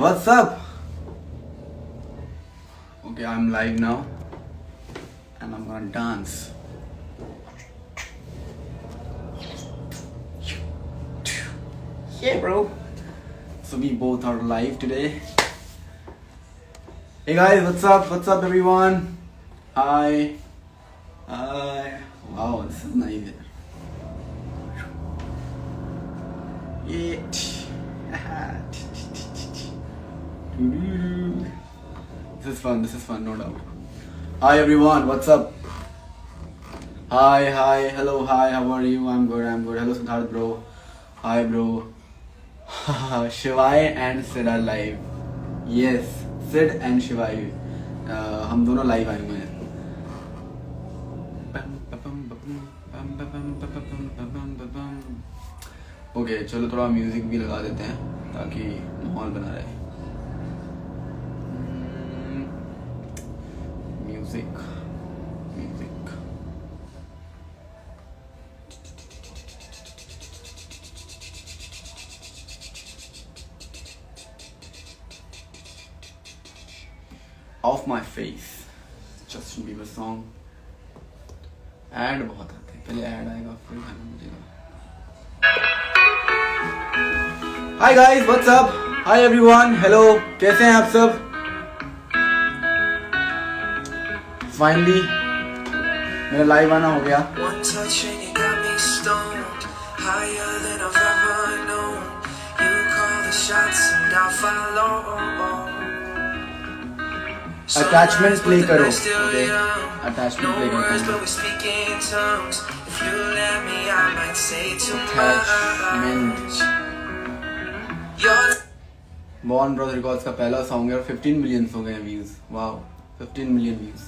what's up? Okay, I'm live now and I'm gonna dance. Yeah, bro. So we both are live today. Hey guys, what's up? What's up, everyone? Hi. Hi. Wow, this is nice. Yeah. This is fun, no doubt. Hi everyone, what's up? Hi, hello, hi, how are you? I'm good. Hello Siddharth bro. Hi bro. Shivai and Sid are live. Yes, Sid and Shivai. हम दोनों live आए हुए हैं. Okay, चलो थोड़ा music भी लगा देते हैं ताकि माहौल बना रहे. Music of my face, Justin Bieber song. Ad बहुत आते हैं, पहले एड आएगा फिर गाना बजेगा. Hi guys, what's up? Hi everyone, hello, कैसे हैं आप सब? फाइनली मेरा लाइव आना हो गया. अटैचमेंट प्ले करो. ओके, अटैचमेंट प्ले करता हूँ. बॉर्न ब्रदर रिकॉर्ड्स का पहला सॉन्ग है और 15 मिलियन हो गए views. Wow, 15 million views.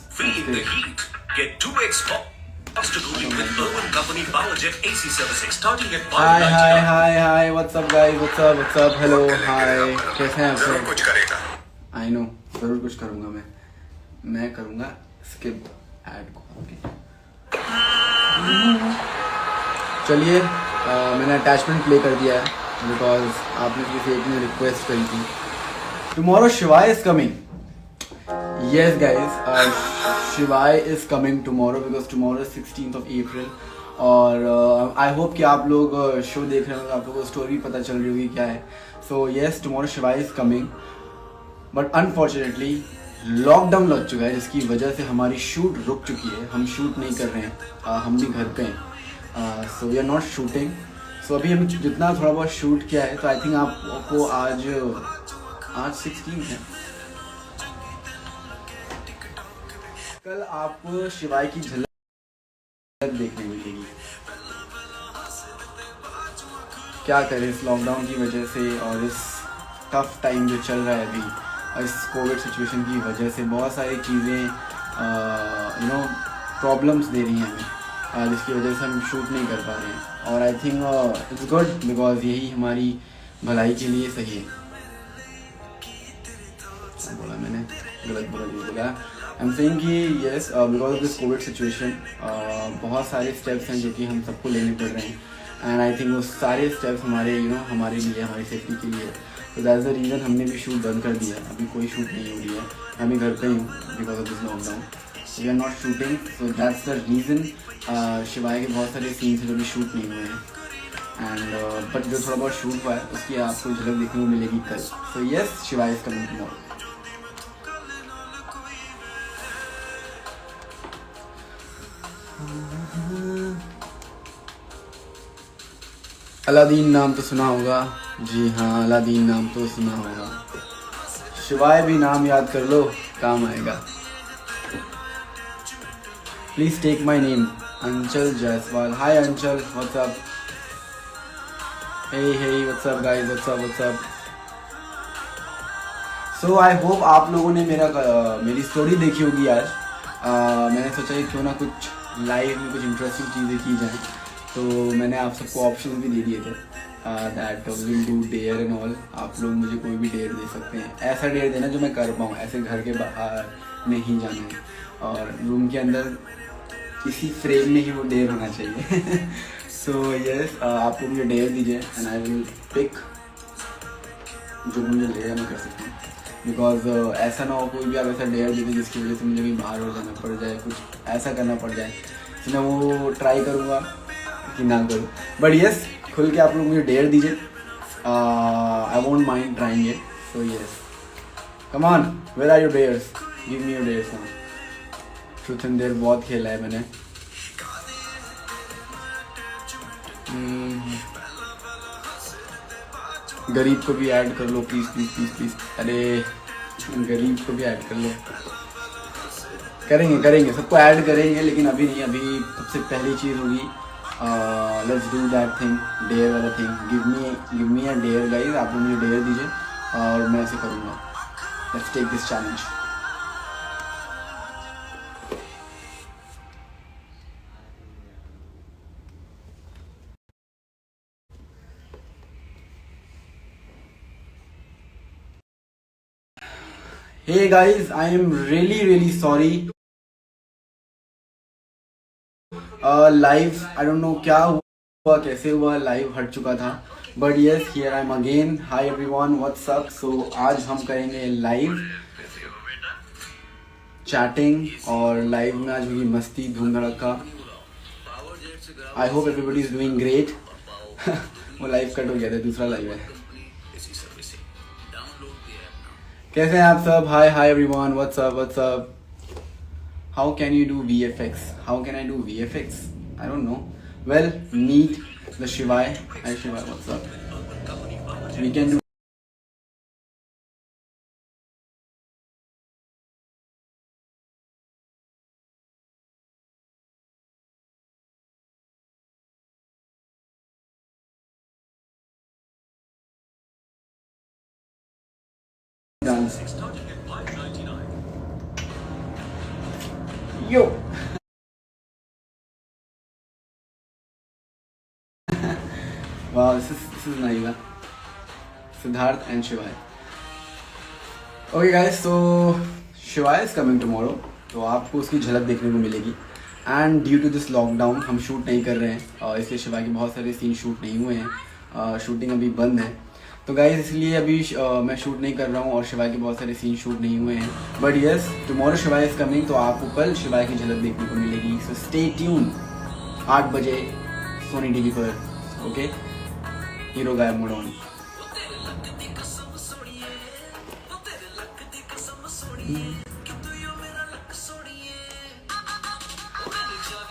Hi what's up guys, what's up, hello, hi, कैसे हैं आप सब? कुछ करेगा, आई नो, जरूर कुछ करूंगा. मैं करूंगा स्किप ऐड को. चलिए, मैंने अटैचमेंट प्ले कर दिया है बिकॉज आपने किसी एक ने रिक्वेस्ट करी थी. टुमारो शिवाय इज कमिंग. यस गाइज, शिवाय is coming tomorrow because tomorrow is 16th of April. और आई होप कि आप लोग शो देख रहे होंगे, आप लोगों को स्टोरी पता चल रही होगी क्या है. सो यस, टुमारो शिवाय is coming, but unfortunately lockdown लग चुका है जिसकी वजह से हमारी शूट रुक चुकी है. हम शूट नहीं कर रहे हैं, हम भी घर पे हैं. So we are not shooting. So अभी हम जितना थोड़ा बहुत शूट किया है, तो आई थिंक आपको आज 16 है. कल आपको शिवाय की झलक देखने मिलेगी. क्या करें, इस लॉकडाउन की वजह से और इस टफ टाइम जो चल रहा है अभी, इस कोविड सिचुएशन की वजह से बहुत सारी चीज़ें प्रॉब्लम्स दे रही हैं हमें, जिसकी वजह से हम शूट नहीं कर पा रहे हैं. और I think it's good because यही हमारी भलाई के लिए सही है. क्या बोला मैंने, गलत बोला. आई एम सेइंग कि yes, because of this Covid situation बहुत सारे स्टेप्स हैं जो कि हम सबको लेने पड़ रहे हैं. एंड आई थिंक वो सारे स्टेप्स हमारे हमारे लिए, हमारी सेफ्टी के लिए. तो दैट्स द रीज़न हमने भी शूट बंद कर दिया. अभी कोई शूट नहीं हो रही है, मैं भी घर पे ही हूँ because of this lockdown. We are not shooting. So that's the reason. Shivay के बहुत सारे सीन्स हैं जो भी शूट नहीं हुए हैं. एंड बट जो थोड़ा बहुत शूट हुआ है उसकी आपको झलक देखने को मिलेगी कल. सो यस, शिवाय इज कमिंग टुमारो. अलादीन नाम तो सुना होगा. जी हाँ, अलादीन नाम तो सुना होगा. शिवाय भी नाम याद कर लो, काम आएगा. Please take my name. Anchal Jaiswal. Hi Anchal, what's up? Hey what's up guys, what's up. So I hope आप लोगों ने मेरी स्टोरी देखी होगी आज. मैंने सोचा कि क्यों ना कुछ लाइव में कुछ इंटरेस्टिंग चीज़ें की जाएँ. तो मैंने आप सबको ऑप्शन भी दे दिए थे that will do dare and all. आप लोग मुझे कोई भी डेयर दे सकते हैं. ऐसा डेयर देना जो मैं कर पाऊँ, ऐसे घर के बाहर नहीं जाना है और रूम के अंदर इसी फ्रेम में ही वो डेयर होना चाहिए. सो यस, आप लोग मुझे डेयर दीजिए एंड आई विल पिक जो मुझे लगेगा मैं कर सकता हूँ, बिकॉज ऐसा ना हो कोई भी आप ऐसा डेयर दे दे जिसकी वजह से मुझे कहीं बाहर हो जाना पड़ जाए, कुछ ऐसा करना पड़ जाए, तो मैं वो ट्राई करूँगा कि ना करूँ। बट यस, खुल के आप लोग मुझे डेयर दीजिए, I won't mind trying it. So yes, come on, where are your dares, give me your dares now. Truth and dare बहुत खेला है मैंने। गरीब को भी ऐड कर लो प्लीज़ प्लीज़ प्लीज़ प्लीज़। अरे गरीब को भी ऐड कर लो। करेंगे करेंगे, सबको ऐड करेंगे, लेकिन अभी नहीं। अभी सबसे पहली चीज़ होगी, let's do that thing, dare वाला thing. Give me a dare guys, आप लोग मुझे डेयर दीजिए और मैं ऐसे करूँगा। Let's take this challenge. Hey guys, I am really sorry. Live I don't know क्या हुआ, कैसे हुआ, लाइव हट चुका था। But yes, here I am again. Hi everyone, what's up. So आज हम करेंगे लाइव चैटिंग, और लाइव में आज होगी मस्ती, धूम धड़का। I hope everybody is doing great. वो लाइव कट हो गया था, दूसरा लाइव है। कैसे हैं आप सब? Hi hi everyone, what's up what's up. How can you do VFX? How can I do VFX? I don't know. Well, meet the Shivai. Hi Shivai, what's up? We can do dance. Yo. Wow, this is Naila, Siddharth and Shivai. Okay guys, so Shivai is coming tomorrow, तो आपको उसकी झलक देखने को मिलेगी। And due to this lockdown हम shoot नहीं कर रहे हैं, इसलिए शिवाय के बहुत सारे सीन शूट नहीं हुए हैं, शूटिंग अभी बंद है। तो गाइज इसलिए अभी मैं शूट नहीं कर रहा हूँ, और शिवाय के बहुत सारे सीन शूट नहीं हुए हैं। बट यस, टुमारो शिवाय इज कमिंग, तो आपको कल शिवाय की झलक देखने को मिलेगी। सो स्टे ट्यून, 8 बजे सोनी टीवी पर। Okay, hero Gayab mode on.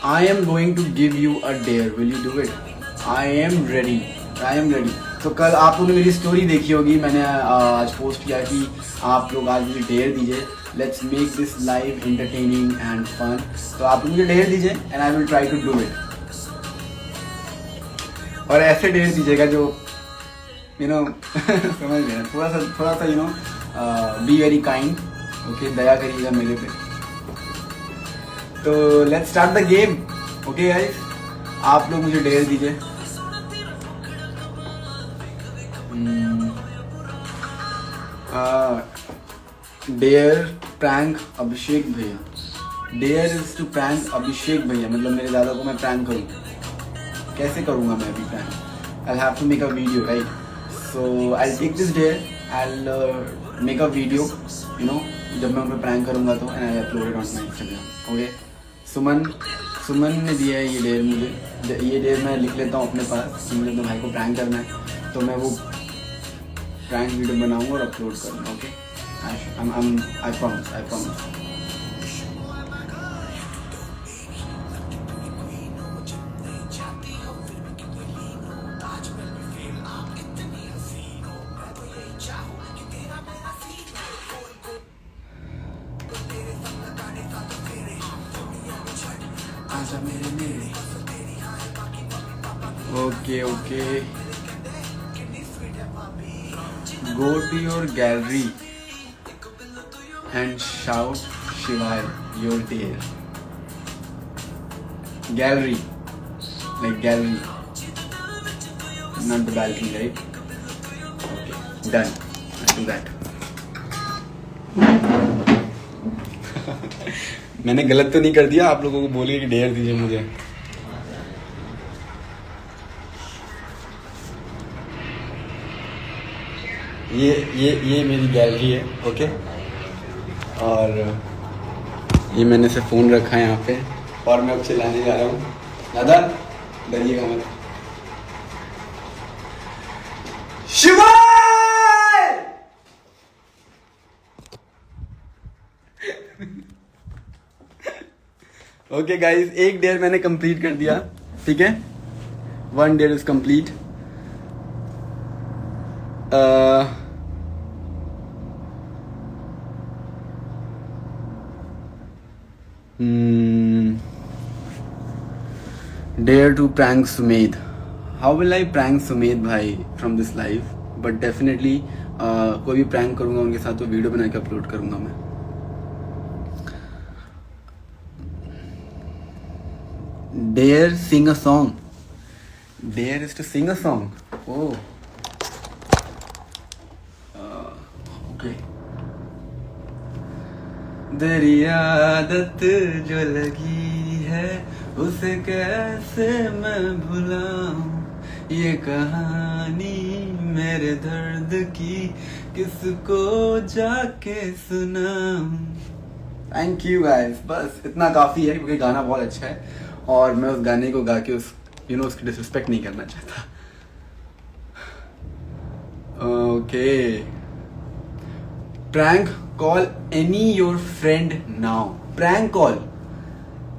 I am going to give you a dare. Will you do it? I am ready. I am ready. तो कल आप लोगों ने मेरी स्टोरी देखी होगी, मैंने आज पोस्ट किया कि आप लोग आज मुझे डेयर दीजिए, let's make this live entertaining and fun. तो आप मुझे डेयर दीजिए and I will try to do it. और ऐसे डेयर दीजिएगा जो यू नो समझ गए, थोड़ा सा you know, be very kind. Okay, दया करिएगा मेरे पे। तो let's start the game. Okay guys, आप लोग मुझे डेयर दीजिए। डेयर प्रैंक अभिषेक भैया। Dare is to prank Abhishek भैया, मतलब मेरे दादा को मैं प्रैंक करूँ। कैसे करूँगा मैं अभी prank? I have to make a video, right? So I take this dare, I make a video, you know, जब मैं उनको प्रैंक करूँगा तो, and I upload it on my Instagram. Okay, Suman ने दिया है ये डेयर मुझे। ये डेयर मैं लिख लेता हूँ अपने पास कि मुझे तो भाई को प्रैंक करना है, तो मैं वो प्रैंक वीडियो बनाऊंगा और अपलोड करूँगा। Okay, I promise. Okay. Go to your gallery and shout Shivai your dare. Gallery, like gallery, not the balcony, right? Okay, done. Let's do that. मैंने गलत तो नहीं कर दिया? आप लोगों को बोलिए कि डेयर दीजिए मुझे। ये मेरी गैलरी है, ओके। और ये मैंने से फ़ोन रखा है यहाँ पे और मैं अब चलाने जा रहा हूँ। दादा डरिएगा मत। शिवाय! ओके गाइस, 1 डेयर मैंने कंप्लीट कर दिया, ठीक है। 1 dare is complete. Dare to prank Sumedh. How will I prank Sumedh भाई from this live? But definitely कोई भी prank करूँगा उनके साथ तो वीडियो बना के अपलोड करूँगा मैं। Dare sing a song. Dare is to sing a song. Oh. Okay. दरिया आदत जो लगी है उसे कैसे मैं भुलाऊं, ये कहानी मेरे दर्द की किसको जाके सुनाऊं। थैंक यू गाइस, बस इतना काफ़ी है क्योंकि गाना बहुत अच्छा है और मैं उस गाने को गा के उसकी डिसरिस्पेक्ट नहीं करना चाहता। Okay. Prank call any your friend now. Prank call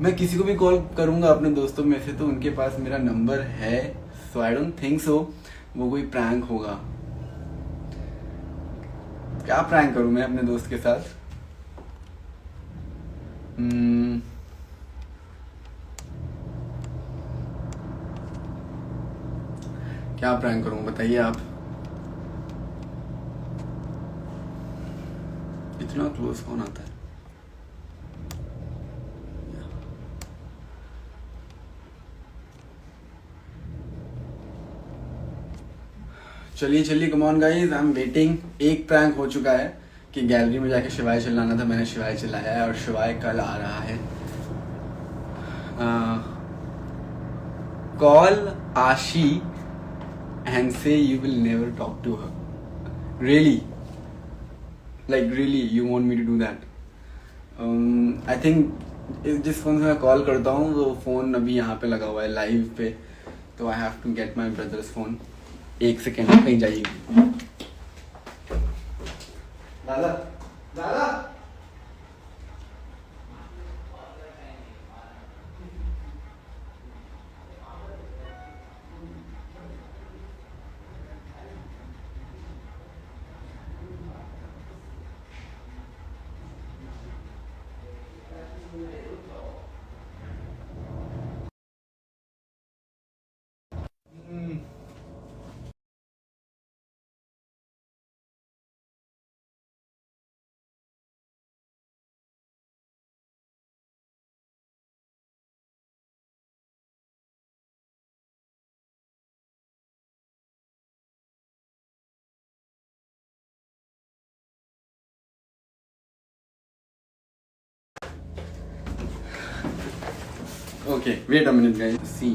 मैं किसी को भी कॉल करूंगा अपने दोस्तों में से तो उनके पास मेरा नंबर है, सो आई डोंट थिंक सो वो कोई प्रैंक होगा। क्या प्रैंक करूं मैं अपने दोस्त के साथ? क्या प्रैंक करूं बताइए आप? इतना क्लोज कौन आता है? चलिए चलिए, come on guys, I am waiting. एक प्रैंक हो चुका है कि गैलरी में जाके शिवाय चिल्लाना था, मैंने शिवाय चिल्लाया है और शिवाय कल आ रहा है। Call Aashi and say you will never talk to her. Really? Like really, you want me to do that? I think जिस फोन से मैं कॉल करता हूँ वो फोन अभी यहाँ पे लगा हुआ है लाइव पे, तो I have to get my brother's phone. 1 second कहीं जाइएगा। दादा दादा okay, wait a minute guys, see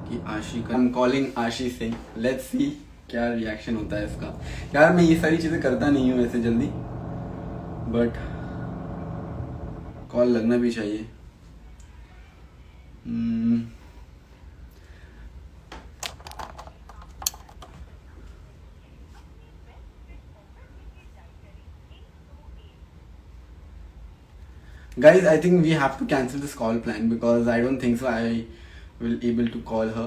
कि आशी का, आई एम कॉलिंग आशी सिंह। लेट्स सी क्या रिएक्शन होता है इसका। यार मैं ये सारी चीजें करता नहीं हूँ ऐसे जल्दी, बट कॉल लगना भी चाहिए। Guys, I think we have to cancel this call plan because I don't think so I will able to call her,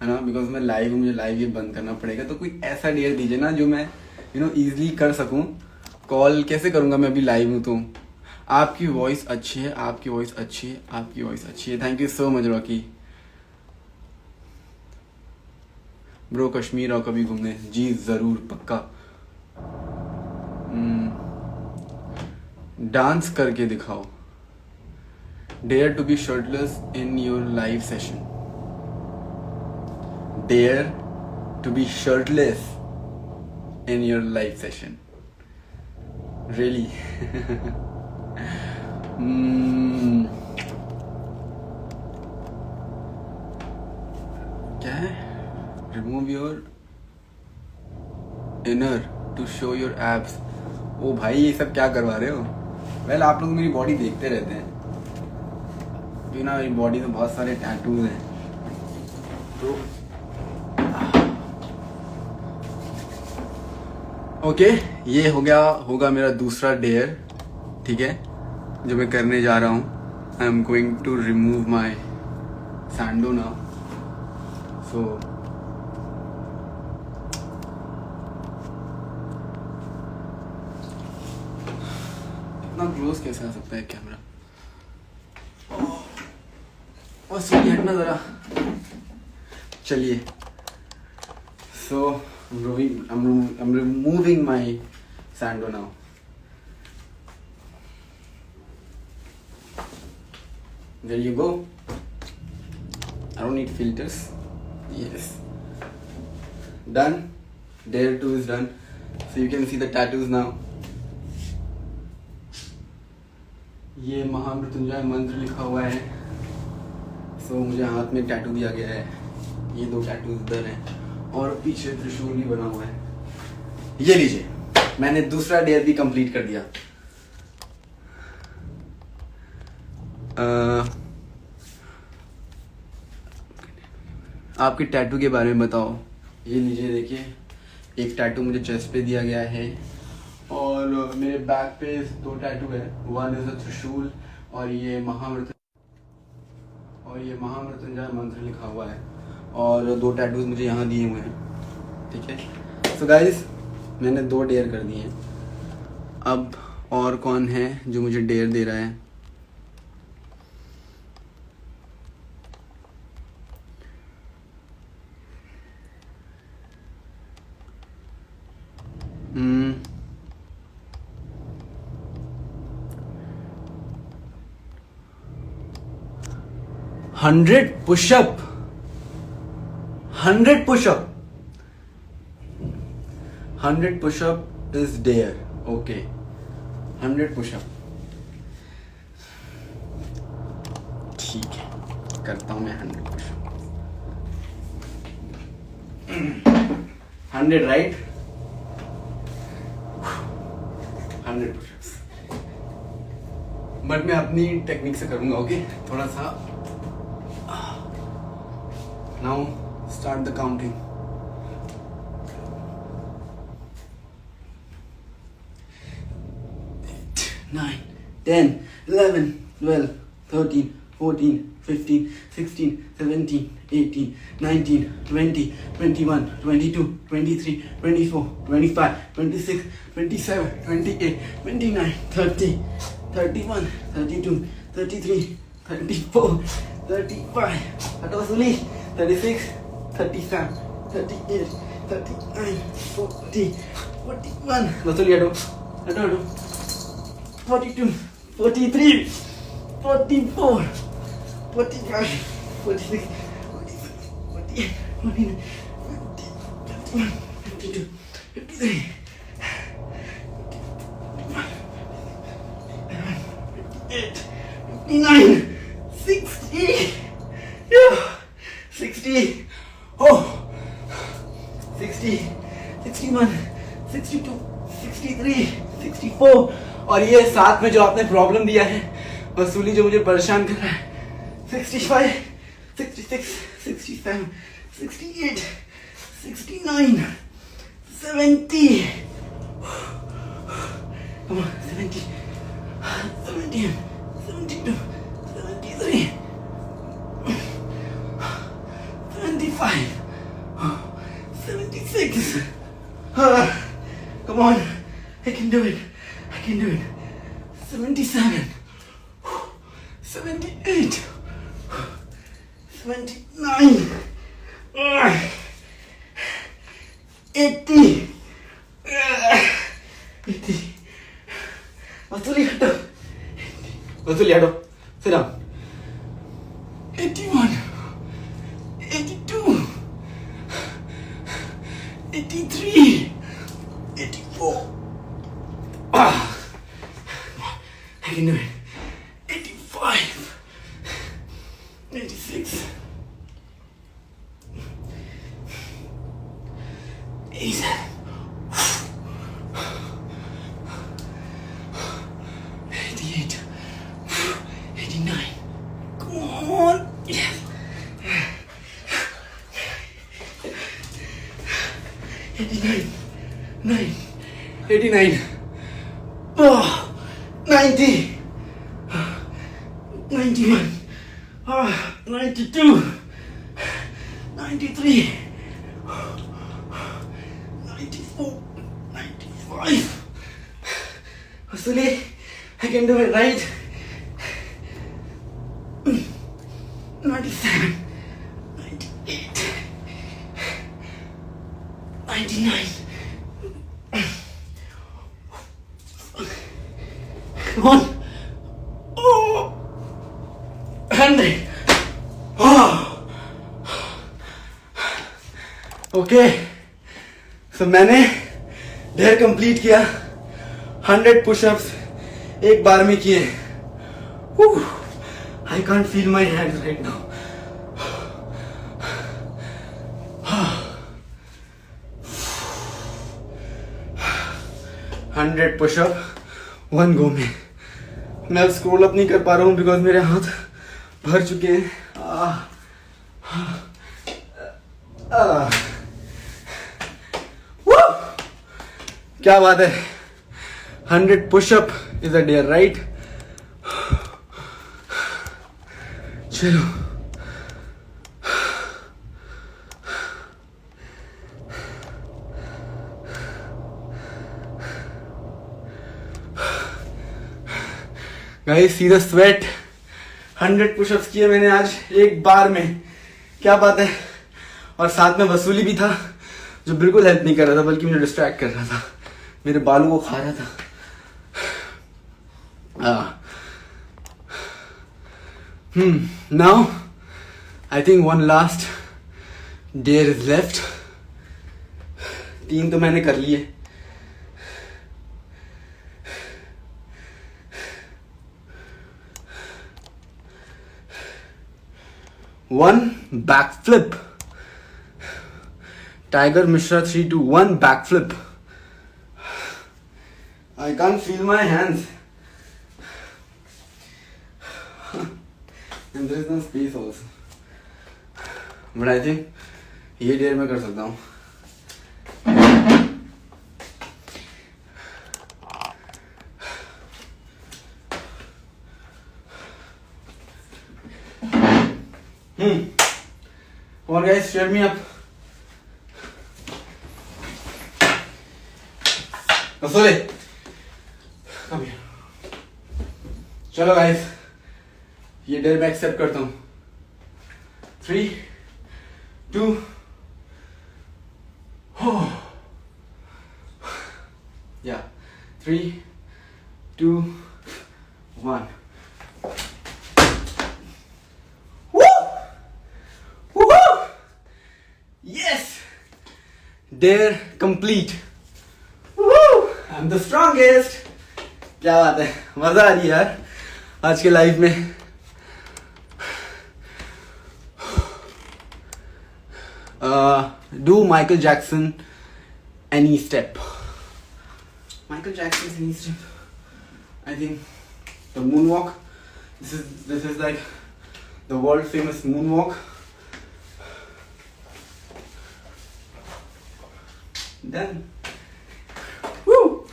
है ना? Because मैं लाइव हूँ, मुझे लाइव ये बंद करना पड़ेगा। तो कोई ऐसा डेयर दीजिए ना जो मैं इजीली कर सकूँ। कॉल कैसे करूँगा मैं, अभी लाइव हूँ तो। आपकी वॉइस अच्छी है, आपकी वॉइस अच्छी है, आपकी वॉइस अच्छी है। Thank you so much Rocky bro. Kashmir आओ कभी घूमने। जी ज़रूर, पक्का। डांस करके दिखाओ। Dare to be shirtless in your live session. Dare to be shirtless in your live session. Really? क्या है? Remove your inner to show your abs. ओ भाई ये सब क्या करवा रहे हो? वेल आप लोग मेरी बॉडी देखते रहते हैं, क्योंकि ना मेरी बॉडी में बहुत सारे टैटूज हैं, तो ओके ये होगा मेरा दूसरा डेयर, ठीक है, जो मैं करने जा रहा हूँ. I am going to remove my sando now. सो इतना क्लोज कैसे आ सकता है कैमरा? और सुनिए हटना जरा. चलिए. सो I'm removing my sando now. There you go. I don't need filters. Yes. Done. Dare 2 is done. So you can see the tattoos now. ये महामृत्युंजय मंत्र लिखा हुआ है. So मुझे हाथ में टैटू दिया गया है. ये 2 टैटूज इधर हैं और पीछे त्रिशूल भी बना हुआ है. ये लीजिए, मैंने दूसरा डेयर भी कंप्लीट कर दिया. आपके टैटू के बारे में बताओ. ये लीजिए देखिए, एक टैटू मुझे चेस्ट पे दिया गया है और मेरे बैक पे 2 टैटू है. वन इज अ त्रिशूल और ये महामृत्युंजय मंत्र लिखा हुआ है और 2 टैटूज मुझे यहाँ दिए हुए हैं. ठीक है. सो गाइस मैंने 2 डेयर कर दिए हैं. अब और कौन है जो मुझे डेयर दे रहा है? $100 pushup. 100 push-up. 100 push-up is dare. Okay. 100 push-up. ठीक है, करता हूँ मैं 100 push-up. 100 right? 100 push-ups. बट मैं अपनी टेक्निक से करूँगा. ओके, थोड़ा सा. Now start the counting. 8, 9, 10, 11, 12, 13, 14, 15, 16, 17, 18, 19, 20, 21, 22, 23, 24, 25, 26, 27, 28, 29, 30, 31, 32, 33, 34, 35. That was only 36, 37, 38, 39, 40, 41. That's all you do. 42, 43, 44, 45, 46, 47, 48, 49, 50, 51, 52, 53, 58, 59, 60. Yeah. 60, oh, 60, 61, 62, 63, 64. और ये साथ में जो आपने प्रॉब्लम दिया है वसूली, जो मुझे परेशान कर रहा है, 65, 66, 67, 68, 69, 70. Come on, 70, 71, 72, 73. 75, 76. Come on, I can do it. 77, 78, 79, 80. Vasuli hado. Sit down. 81. 82, 83, 84. I can do it. 85, 86, 87, 89. Come on. Yes. 89. 9. 89. Oh, 90. 91. 92. 93. 94. 95. Hopefully, I can do it right. 97. 98. 99. Come on. Oh. 100. Oh. Okay. So मैंने ढेर complete किया. 100 pushups एक बार में किए. I can't feel my hands right now. 100 pushup 1 गो में. मैं अब scroll up नहीं कर पा रहा हूँ बिकॉज मेरे हाथ भर चुके हैं. क्या बात है. 100 pushup is a dare right. चलो guys see the sweat. 100 pushups किए मैंने आज एक बार में. क्या बात है. और साथ में वसूली भी था जो बिल्कुल हेल्प नहीं कर रहा था बल्कि मुझे डिस्ट्रैक्ट कर रहा था. मेरे बालों को खा रहा था. Now I think one last dare is left. 3 तो मैंने कर लिए. One backflip. Tiger Mishra 3, 2, 1 backflip. I can't feel my hands. And there is no space also. But I think ये डेयर मैं कर सकता हूँ. Come on guys, cheer me up. Vasuli, come here. चलो guys, ये डेयर मैं accept करता हूँ. 3, 2, yeah, 3, 2, 1. Yes, dare complete. I'm the strongest. क्या बात है. मजा आ रही है यार आज के लाइफ में. Do Michael Jackson any step. Michael Jackson's any step. I think the moonwalk. This is like the world famous moonwalk. Done. Woo.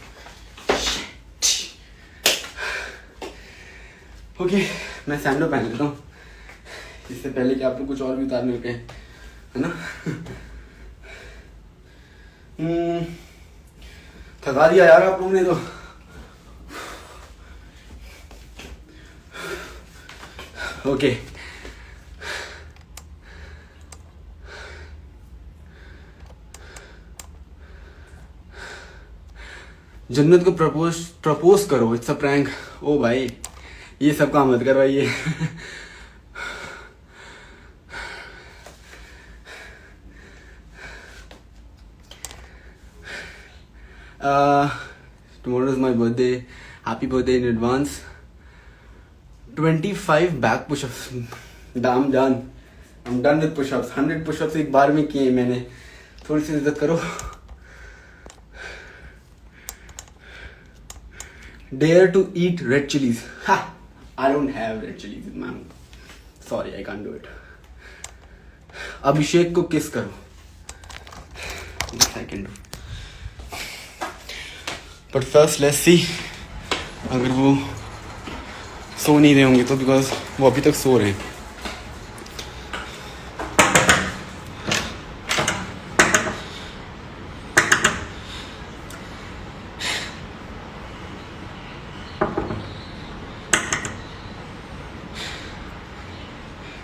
Okay, मैं सैंडो पहन लेता हूँ इससे पहले कि आप लोग कुछ और भी उतारने रुके है ना. थका दिया यार आप लोगों ने तो. ओके जन्नत को प्रपोज करो. It's a prank. ओ भाई ये सब काम मत करवाइए. Tomorrow is my birthday. Happy birthday in advance. 25 back push-ups. I'm done. I'm done with push-ups. 100 push-ups एक बार में किए मैंने. थोड़ी सी इज्जत करो. Dare to eat red chilies. Ha! I don't have red chilies in my, sorry I can't do it. Abhishek को kiss करो, I can do, but first let's see अगर वो सो नहीं रहे होंगे तो, बिकॉज वो अभी तक सो रहे हैं।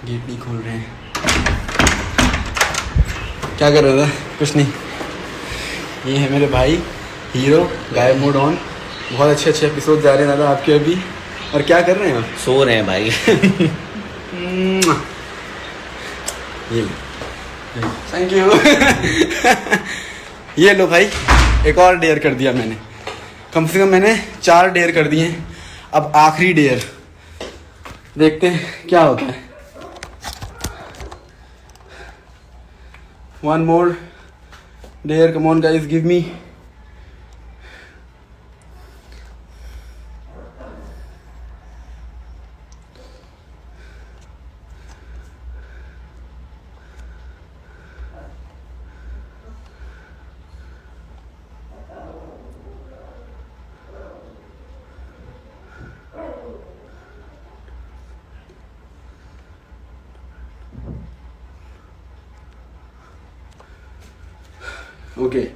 गेट नहीं खोल रहे हैं, क्या कर रहा था? कुछ नहीं। ये है मेरे भाई हीरो, गायब मोड ऑन। बहुत अच्छे अच्छे एपिसोड जा रहे हैं दादा आपके अभी। और क्या कर रहे हैं आप? सो रहे हैं भाई। ये लो, थैंक यू। ये लो भाई, एक और डेयर कर दिया मैंने। कम से कम मैंने 4 डेयर कर दिए। अब आखिरी डेयर, देखते हैं क्या होता है। One more dare, come on guys, give me. Okay,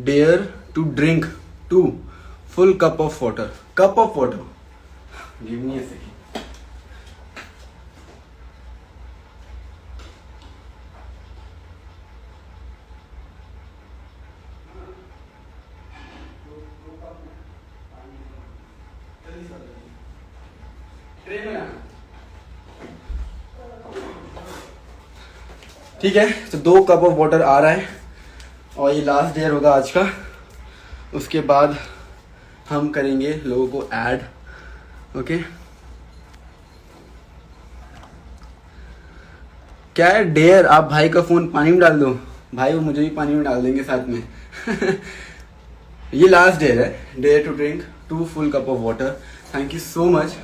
dare to drink 2 full cup of water. Cup of water. Give me a second. ठीक है, तो 2 कप ऑफ वाटर आ रहा है और ये लास्ट डेयर होगा आज का। उसके बाद हम करेंगे लोगों को ऐड। ओके, क्या है डेयर? आप भाई का फोन पानी में डाल दो, भाई वो मुझे भी पानी में डाल देंगे साथ में। ये लास्ट डेयर है, dare to drink 2 full cup of water. Thank you so much,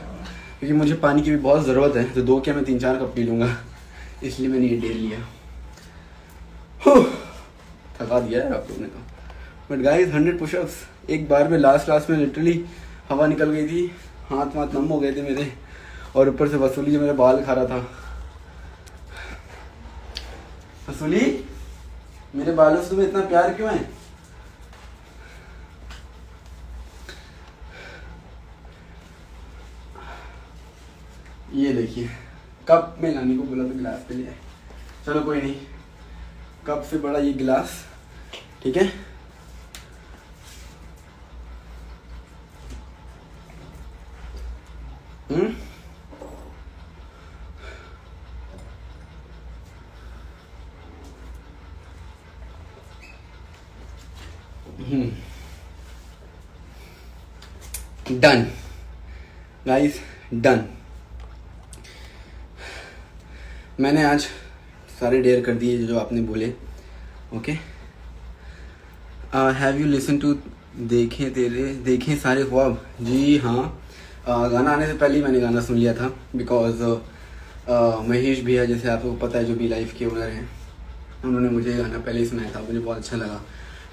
क्योंकि मुझे पानी की भी बहुत ज़रूरत है। तो 2 क्या मैं 3-4 कप पी लूँगा, इसलिए मैंने ये डेयर लिया। थका दिया है आप लोगों ने तो। बट गाइस 100 पुशअप्स एक बार में, लास्ट में लिटरली हवा निकल गई थी, हाथ नम हो गए थे मेरे, और ऊपर से वसूली जो मेरे बाल खा रहा था। वसूली, मेरे बालों से तुम्हें इतना प्यार क्यों है? ये देखिए, कप में लाने को बोला तो गिलास पे लिया। चलो कोई नहीं, कप से बड़ा ये गिलास, ठीक है। Done guys, done. मैंने आज सारे डेयर कर दिए जो आपने बोले। Okay, have you listen to देखें सारे ख्वाब? जी हाँ, गाना आने से पहले ही मैंने गाना सुन लिया था, बिकॉज महेश भैया, जैसे आपको पता है, जो भी लाइफ के ओनर हैं, उन्होंने मुझे गाना पहले ही सुनाया था, मुझे बहुत अच्छा लगा।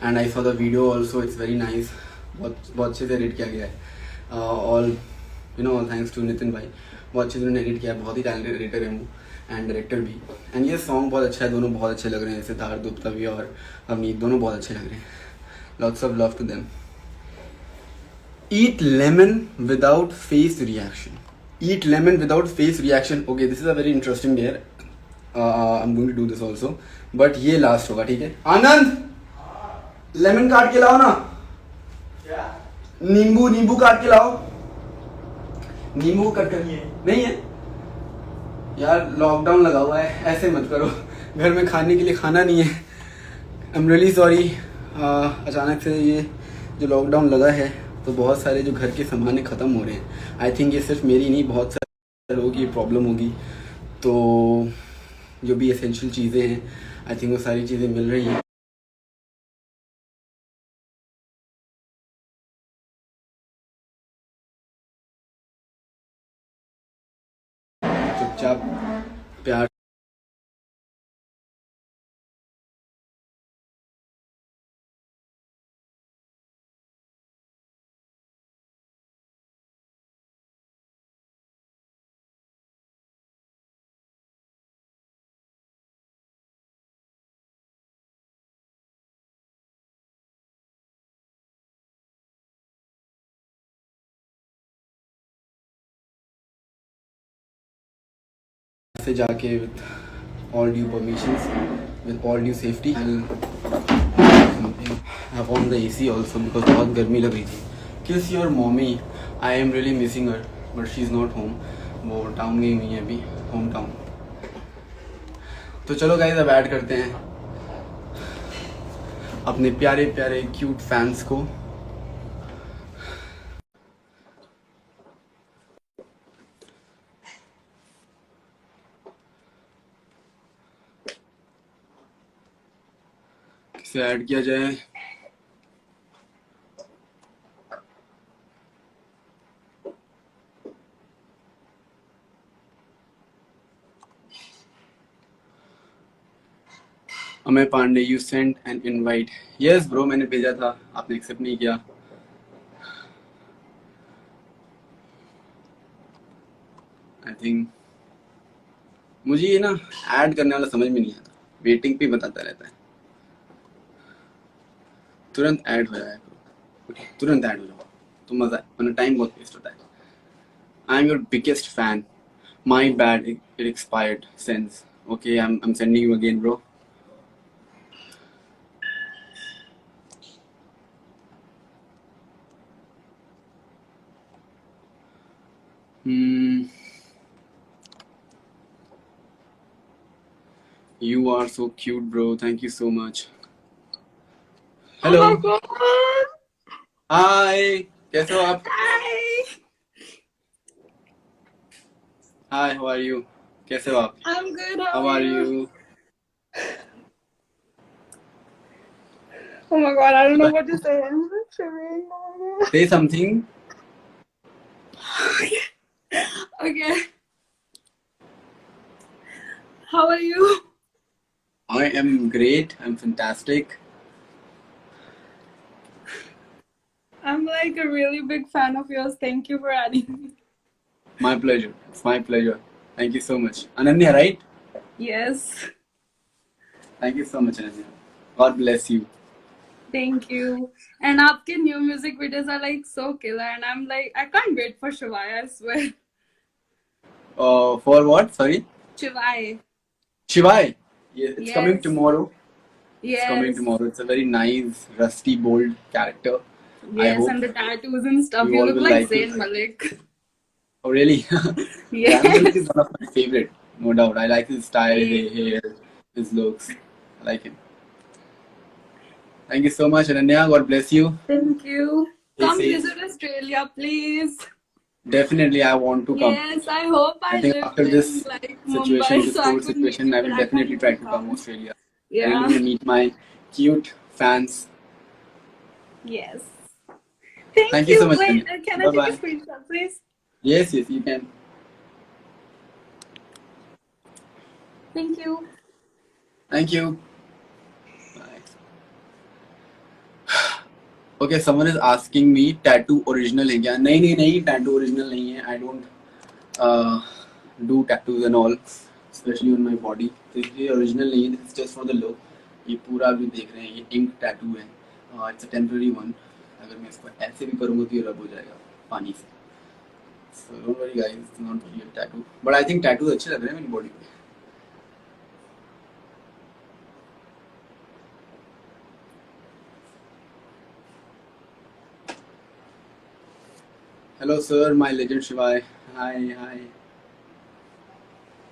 And I saw the video also, it's very nice. बहुत अच्छे से एडिट किया गया है। All all thanks to Nitin भाई, बहुत अच्छे से उन्होंने एडिट किया है। बहुत ही टैलेंटेड एडिटर है वो, एंड डायरेक्टर भी। एंड ये सॉन्ग बहुत अच्छा है, दोनों बहुत अच्छे लग रहे हैं। सिद्धार्थ गुप्ता भी और अवनीत, दोनों बहुत अच्छे लग रहे हैं। Lots of love to them. Eat lemon without face reaction. Eat lemon without face reaction. Okay, this is a very interesting dare. I'm going to do this also. But ये लास्ट होगा, ठीक है? आनंद, लेमन काट के लाओ ना। क्या? नींबू काट के लाओ। नींबू कट कर नहीं है यार, लॉकडाउन लगा हुआ है, ऐसे मत करो। घर में खाने के लिए खाना नहीं है। I am really sorry. अचानक से ये जो लॉकडाउन लगा है, तो बहुत सारे जो घर के सामान ख़त्म हो रहे हैं। आई थिंक ये सिर्फ मेरी नहीं, बहुत सारे लोगों की प्रॉब्लम होगी। तो जो भी एसेंशियल चीज़ें हैं, आई थिंक वो सारी चीज़ें मिल रही हैं। चुपचाप प्यार से जाके with all due permissions, with all due safety, I've on the AC also because बहुत गर्मी लग रही थी. Kiss your mommy. I am really missing her, but she's not home. वो टाउन गई हुई है अभी, होम टाउन. तो चलो गाइस अब ऐड करते हैं अपने प्यारे प्यारे क्यूट फैंस को. किसे ऐड किया जाए? Amay Pandey, you send an invite. Yes bro, मैंने भेजा था, आपने एक्सेप्ट नहीं किया. आई थिंक मुझे ये ना ऐड करने वाला समझ में नहीं आता, वेटिंग पे बताता रहता है. तुरंत ऐड हो जाए, तुरंत ऐड हो जाओ तो मजा है, वरना टाइम बहुत वेस्ट होता है. I am your biggest fan. My bad, it expired sense. Okay, I am sending you again bro. You are so cute, bro. Thank you so much. Hello. Oh my God. Hi. कैसे हो आप? Hi. Hi. How are you? कैसे हो आप? I'm good. How are you? Oh my God, I don't know what to say. I'm so shivering. Oh my God. Say something. Okay. How are you? I am great. I'm fantastic. I'm like a really big fan of yours. Thank you for adding me. My pleasure. It's my pleasure. Thank you so much. Ananya, right? Yes. Thank you so much, Ananya. God bless you. Thank you. And aapke new music videos are like so killer. And I'm like, I can't wait for Shivaya, I swear. For what? Sorry? Shivaya. Shivai. Yeah, it's coming Yes. tomorrow. It's Yes. coming tomorrow. It's a very nice, rusty, bold character. I Yes, hope and the tattoos and stuff. you You all look will like like it. Zayn Malik. Oh, really? Yes. Zayn Malik is one of my favorite, no doubt. I like his style, his Same. hair, his looks. I like him. Thank you so much, Ananya. God bless you. Thank you. Stay Come safe. visit Australia, please. Definitely, I want to come. Yes, I hope I I think live after in this like situation, Mumbai, this so I COVID could meet situation, you, I but will I definitely can't try even to come come. Australia. I Yeah. really want to meet my cute fans. Yes. Thank Thank you you. so much, Wait, Ananya. can I take a Bye-bye. screenshot, please? Yes, yes, you can. Thank you. Thank you. Bye. Okay, someone is asking me tattoo original है क्या? नहीं नहीं नहीं, tattoo original नहीं है. I don't do tattoos and all, especially on my body. तो ये original नहीं है. This is just for the look. ये पूरा आप जो देख रहे हैं ये ink tattoo है. It's a temporary one. अगर मैं इसको ऐसे भी करूँगा तो ये रब हो जाएगा पानी से. So don't worry guys, it's not really a tattoo. But I think tattoos अच्छे लग रहे हैं मेरी body पे. Hello sir, my legend Shivai. Hi, hi.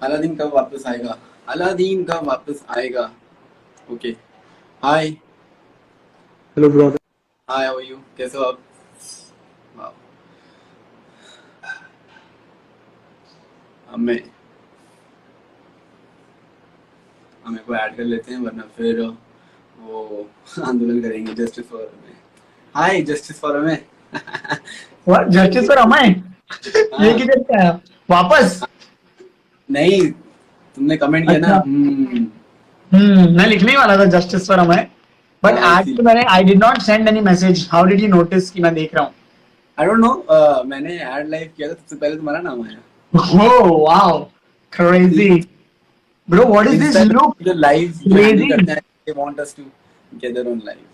Aladdin कब वापस आएगा? अलादीन कब वापस आएगा? Okay. Hi. Hello, brother. Hi, how are you? कैसे हो आप? Wow. हमें को ऐड कर लेते हैं वरना फिर वो आंदोलन करेंगे. जस्टिस फॉर हमें. हाय, जस्टिस फॉर हमें. What? Justice for Amay? ये किधर से आया? वापस? नहीं, तुमने कमेंट किया ना। अच्छा। मैं लिखने ही वाला था जस्टिस फॉर अमय, बट हाँ, आज मैंने I did not send any message. How did you notice कि मैं देख रहा हूँ? आई डोंट नो, मैंने ऐड लाइव किया था, सबसे पहले तुम्हारा नाम आया। Oh wow, crazy, bro. What is this look? जो लाइव Crazy. करते हैं, they want us to gather on live.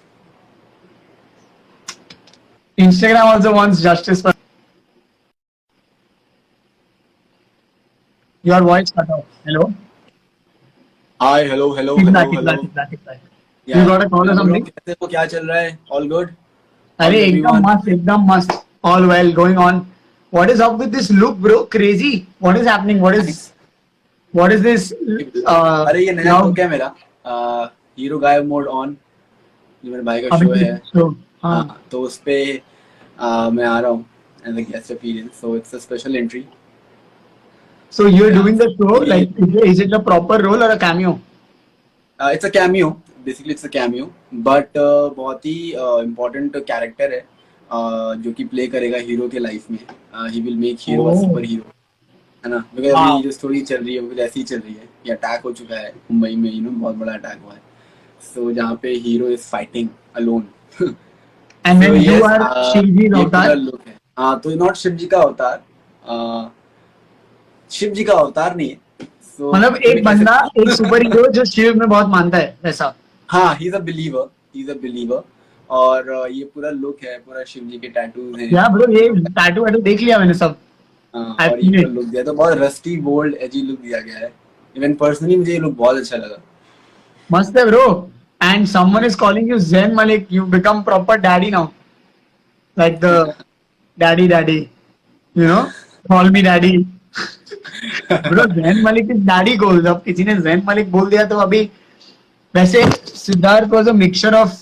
Instagram also wants justice for. Your voice cut off. Hello. Hi, hello. Exactly. You got a call or something? कैसे हो, क्या चल रहा है? All good? अरे How's everyone? एकदम मस्त. All well, going on. What is up with this look, bro? Crazy. What is happening? What is this? अरे ये नया now- look है मेरा, हीरो गायब मोड ऑन, जो मेरे भाई का शो है। So, हाँ, तो उस पे मैं आ रहा हूँ as a guest appearance, so it's a special entry. so you're doing the show, like, is it a proper role or a cameo? It's a cameo, basically it's a cameo, but बहुत ही important character है, जो कि play करेगा hero के life में। He will make hero a Oh. Super hero, है ना? Because Wow. अभी जो स्टोरी चल रही है वो ऐसी ही चल रही है, ये अटैक हो चुका है मुंबई में, बहुत बड़ा अटैक हुआ है, सो जहाँ पे hero is fighting alone. And then you are Shivji's ये पूरा avatar. लुक है। हाँ, तो नॉट शिव जी का अवतार, शिव जी का अवतार नहीं है। So, मतलब एक बंदा, एक सुपर हीरो जो शिव में बहुत मानता है, वैसा. हाँ, ही इज अ बिलीवर, और ये पूरा लुक है, पूरा शिव जी के टैटूज हैं। या ब्रो, ये टैटू वैटू देख लिया मैंने सब. और ये पूरा लुक दिया तो बहुत रस्टी बोल्ड एजी लुक दिया गया है। इवन पर्सनली मुझे ये लुक बहुत अच्छा लगा। मस्त है bro. And someone is calling you Zayn Malik. You become proper daddy now. Like the daddy. You know? Call me daddy. Bro, Zayn Malik is daddy goals. अब किसी ने Zayn Malik बोल दिया तो अभी, वैसे Siddharth was a mixture of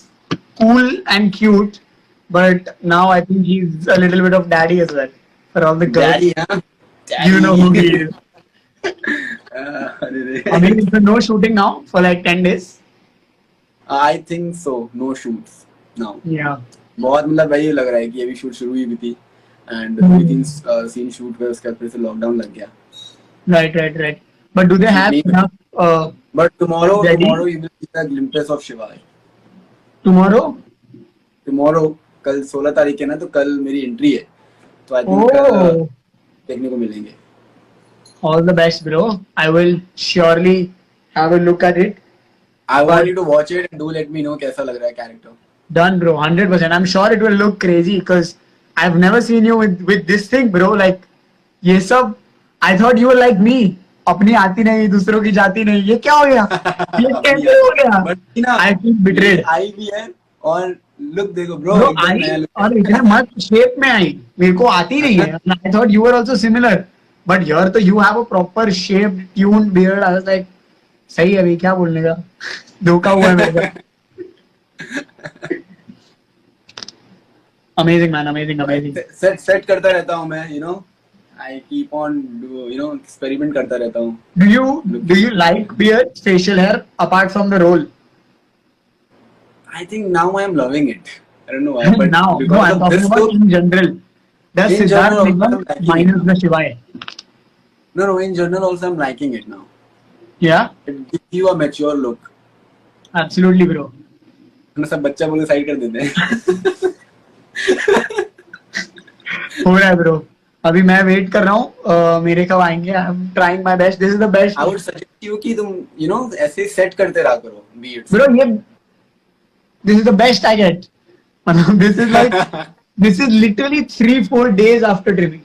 cool and cute, but now I think he's a little bit of daddy as well for all the girls. Daddy, हाँ? You know who he is. अरे रे। I mean, it's a no shooting now for like 10 days. I think so. No shoots now. Yeah. बहुत मतलब वही लग रहा है कि अभी शूट शुरू हुई भी थी, एंड 2-3 सीन शूट हुए, उसके बाद फिर से लॉकडाउन लग गया। Right. But do they have Maybe. enough But tomorrow Ready? you will see a glimpse of Shiva. tomorrow? Tomorrow, कल 16 तारीख है ना, तो कल मेरी एंट्री है, तो आई थिंक कल Oh, देखने को मिलेंगे। all the best, bro. I will surely have a look at it. I want you to watch it and do let me know कैसा लग रहा है character. Done, bro. 100%. I'm sure it will look crazy because I've never seen you with this thing, bro. Like, ये सब, I thought you were like me. अपनी आती नहीं, दूसरों की जाती नहीं. ये क्या हो गया? ये कैसे हो गया? बट ना, I feel betrayed. आई भी है, और लुक देखो ब्रो, Bro, एकदम नया आई look और है। इतने मस्त शेप में आई. मेरे को आती नहीं है. I thought you were also similar, but here तो you have a proper shaped, tuned beard. I was like, सही है, अभी क्या बोलने का? धोखा हुआ है मेरे को. Amazing man, amazing. सेट करता रहता हूँ मैं, you know, I keep on experiment करता रहता हूँ। Do you like beard, facial hair apart from the role? I think now I am loving it. I don't know why, but Now, no, because I'm of talking this about look, in general. Does In Siddharth general, Nigam I'm liking minus it. the Shivaya? no, in general also I'm liking it now. Yeah, It gives you a mature look. absolutely, bro. ना सब बच्चा बोले side कर देते हैं। हो रहा है ब्रो. अभी मैं वेट कर रहा हूँ, मेरे कब आएंगे. I am trying my best. This is the best. I would suggest you कि तुम ऐसे सेट करते रहा करो beards। ब्रो, ये this is the best I get. मतलब this is literally 3-4 days after trimming.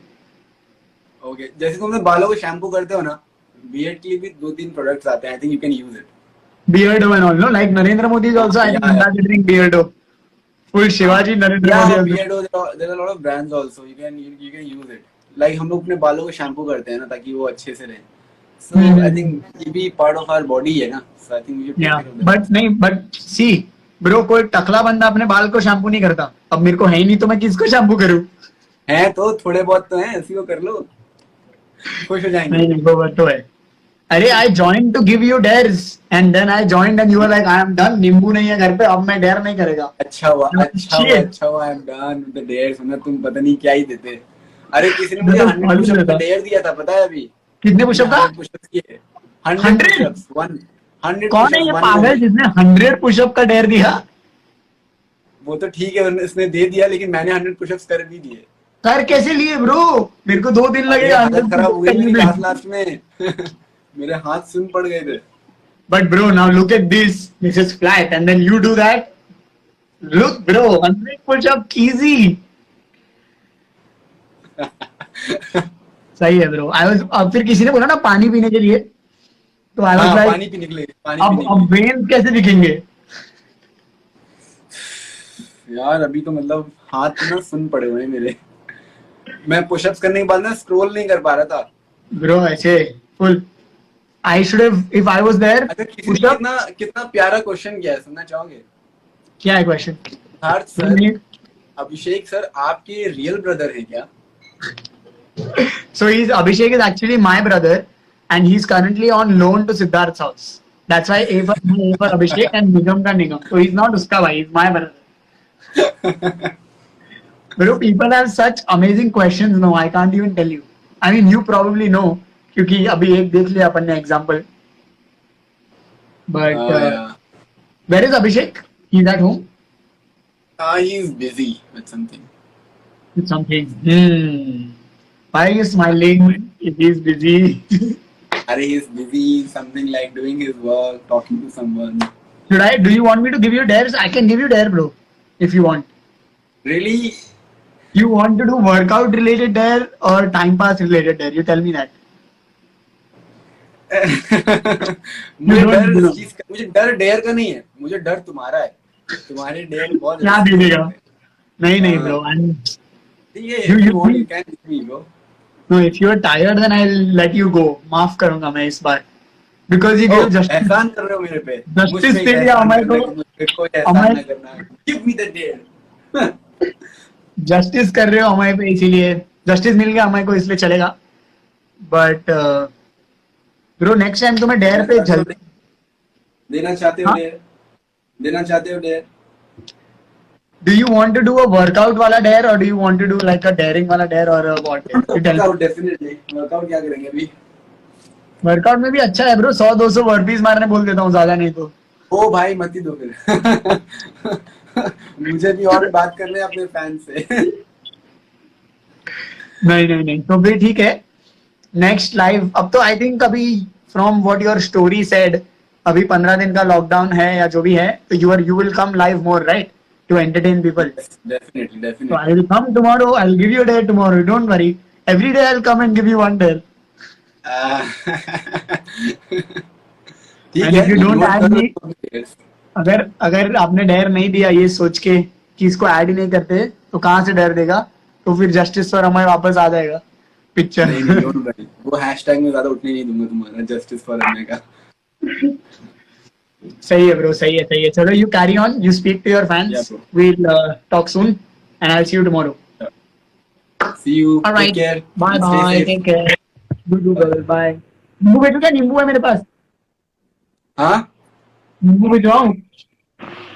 Okay, जैसे तुम बालों को शैम्पू करते हो ना, beard के लिए भी 2-3 प्रोडक्ट्स आते हैं। I think you can use it. Beardo and all, no? Like Narendra Modi is also, I think, Yeah. considering Beardo. Full Shivaji, Narendra Yeah, Modi. beardo, there are a lot of brands also. You can use it. Like हम लोग अपने बालों को shampoo करते हैं ना, ताकि वो अच्छे से रहे. So I think ये भी part of our body है ना. So I think we should take Yeah, care of that. but नहीं, but see, bro, कोई टकला बंदा अपने बाल को शैम्पू नहीं करता. अब मेरे को है ही नहीं तो मैं किसको शैम्पू करूँ? हैं तो थोड़े बहुत तो हैं, इसी को कर लो, खुश हो जाएंगे। नहीं, वो बात तो है. अरे I joined to give you dares and then I joined and you were like I am done. नींबू नहीं है घर पे, अब मैं dare नहीं करेगा. अच्छा हुआ, Shit. I am done with the dares. वरना तुम पता नहीं क्या ही देते। अरे किसी ने मुझे मैं तो 100 मालूम push-up था. का dare दिया था, पता है अभी? कितने पुशअप का? 100 पुशअप्स किए 100 100? पुशअप्स 100 कौन है ये पुशअप्स पागल जिसने 100 पुशअप का डेयर दिया? वो तो ठीक है उसने दे दिया लेकिन मैंने 100 पुशअप्स कर भी दिए। कर कैसे लिए ब्रो? मेरे को 2 दिन अरे लगेगा हालत खराब हो गई मेरी लास्ट में मेरे हाथ सुन पड़ गए थे। But bro, now look at this. This is flat, and then you do that. Look, bro, 100 push-up easy. सही है bro. अब फिर किसी ने बोला ना पानी पीने के लिए, तो I was like, पानी पीने के लिए अब वेन्स कैसे दिखेंगे? यार अभी तो मतलब हाथ ना सुन पड़े हुए हैं मेरे। मैं पुशअप्स करने के बाद ना स्क्रॉल नहीं कर पा रहा था। Bro, ऐसे full. I should have, if I was there. अच्छा किसी ने कितना कितना प्यारा क्वेश्चन किया है, सुनना चाहोगे? क्या है क्वेश्चन? सर अभिषेक सर आपके रियल ब्रदर है क्या? So Abhishek is actually my brother, and he's currently on loan to Siddharth's house. That's why A for Abhishek and Nigam ka Nigam. So he's not uska bhai, he's my brother. Bro, people have such amazing questions. No, I can't even tell you. I mean, you probably know, क्योंकि अभी एक देख लिया अपन ने example. But yeah. Where is Abhishek? He's at home. He's busy with something. With something. Why are you smiling if he's busy? He's busy, something like doing his work, talking to someone. Do you want me to give you dares? I can give you dare, bro, if you want. Really? You want to do workout related dare or time pass related dare? You tell me that. मुझे डर dare का नहीं है, मुझे डर तुम्हारा है। तुम्हारे डेयर बहुत क्या दे देगा? नहीं bro. You can give me, bro. No, if you are tired, then I'll let you go. माफ करूंगा मैं इस बार. Because you gave justice. एहसान कर रहे हो मेरे पे. Justice दे दिया हमारे को. कोई एहसान ना करना. Give me the dare. Justice कर रहे हो हमारे पे, इसीलिए justice मिल गया हमारे को, इसलिए चलेगा. But bro, next time तुम्हें dare पे जल्दी देना चाहते हो dare? देना चाहते हो dare? Do you want to do a workout वाला dare or do you want to do like a daring वाला dare or a what? Workout definitely. Workout क्या करेंगे अभी? वर्कआउट में भी अच्छा है ब्रो, 100-200 बर्पीज मारने बोल देता हूँ, ज्यादा नहीं तो। ओ भाई मत ही दो फिर। मुझे भी और बात करने अपने फैन से। नहीं तो भी ठीक है। नेक्स्ट लाइव अब तो आई थिंक अभी from what your story said अभी 15 दिन का लॉकडाउन है या जो भी है, तो you will come live more, right? To entertain people. Yes, definitely. So I will come tomorrow. I'll give you a dare tomorrow. Don't worry. Every day I'll come and give you one dare. And if you don't add me, अगर आपने dare नहीं दिया ये सोच के कि इसको add ही नहीं करते, तो कहाँ से डेयर देगा? तो फिर जस्टिस फॉर अमय वापस आ जाएगा पिक्चर। नहीं, वो हैशटैग में ज्यादा उठने नहीं दूंगा तुम्हारा जस्टिस फॉर अमय का। सही है ब्रो, सही है। चलो, you carry on, you speak to your fans. Yeah, we'll talk soon and I'll see you tomorrow. See you. All right. Take care. Bye. Take care. Good. Bye. नींबू भेजो क्या? नींबू है मेरे पास। हाँ? नींबू भिजवाऊं?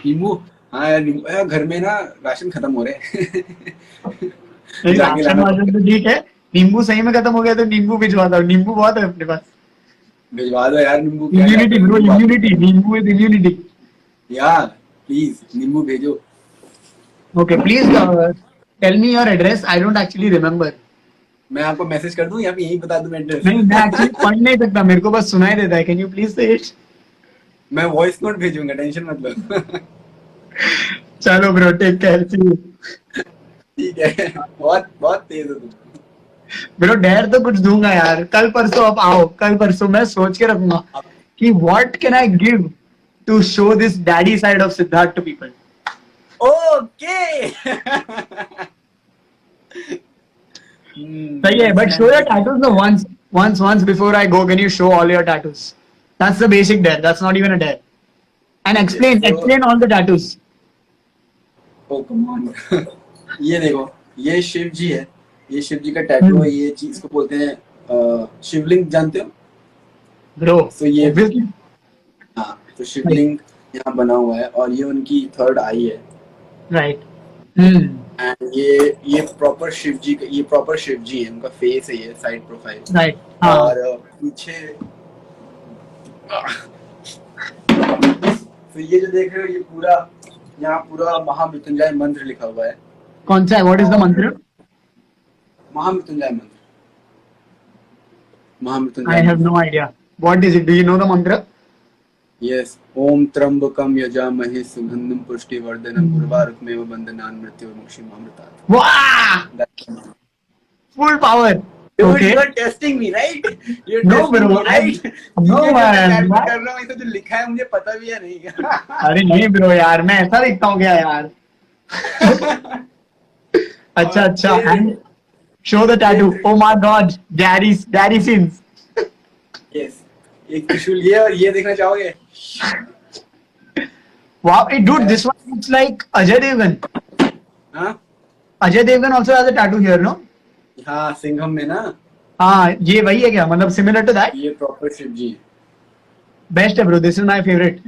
नींबू? हाँ यार नींबू यार, घर में ना राशन खत्म हो रहे हैं। राशन तो ठीक है, नींबू सही में खत्म हो गया तो नींबू भिजवाता हूँ। नींबू बहुत है अपने पास। भिजवा दो यार नींबू। Immunity bro, immunity. नींबू विद इम्यूनिटी। यार प्लीज नींबू भेजो। Okay, please tell me your address. I don't actually remember. मैं आपको मैसेज कर दूं या फिर यहीं बता दूं एड्रेस? नहीं, मैं एक्चुअली पढ़ नहीं सकता, मेरे को बस सुनाई देता है। Can you please say it? मैं वॉइस नोट भेजूंगा, टेंशन मत लो। चलो bro, take care, see you. ठीक है, बहुत तेज हो तुम। ब्रो डेयर तो कुछ दूंगा यार, कल परसों आप आओ। कल परसों मैं सोच के रखूंगा कि what can I give to show this daddy side of Siddharth to people. Okay. सही है, but show your tattoos once before I go. Can you show all your tattoos? That's the basic dare. That's not even a dare. And explain all the tattoos. Oh come on. ये देखो, ये शिव जी है, ये शिव जी का tattoo है। ये चीज को बोलते हैं शिवलिंग, जानते हो ब्रो? तो ये हाँ, तो शिवलिंग यहाँ बना हुआ है और ये उनकी थर्ड आई है। राइट। एंड ये प्रॉपर शिव जी है, उनका फेस है ये, साइड प्रोफाइल। राइट, हाँ। और पीछे तो ये जो देख रहे हो, ये पूरा यहाँ पूरा महामृत्युंजय मंत्र लिखा हुआ है। कौन सा है? व्हाट इज द मंत्र? महामृत्युंजय मंत्र। I Mahamrityunjay have no idea. What is it? Do you know the mantra? Yes, ओम त्र्यंबकम यजामहे सुगंधिम पुष्टिवर्धनम उर्वारुकमेव बंधनान् मृत्योर्मुक्षीमामृतात्। Wow! Full power. Dude, Okay. you are testing me, right? You're No, testing bro. me, right? No, ये जो मैं man. tattoo कर रहा हूँ, इसे जो लिखा है मुझे पता भी है नहीं क्या? अरे नहीं ब्रो यार, मैं ऐसा दिखता हूँ क्या यार? अच्छा अच्छा। And show the tattoo. Oh my God, daddy sins. Yes. एक त्रिशूल ये और ये देखना चाहोगे? Wow, hey, dude, this one looks like Ajay Devgan. हाँ? Ajay Devgan also has a tattoo here, no? हाँ, सिंघम में ना? हाँ, ये वही है क्या? मतलब similar to that? ये प्रॉपर शिव जी। Best है bro. This is my favorite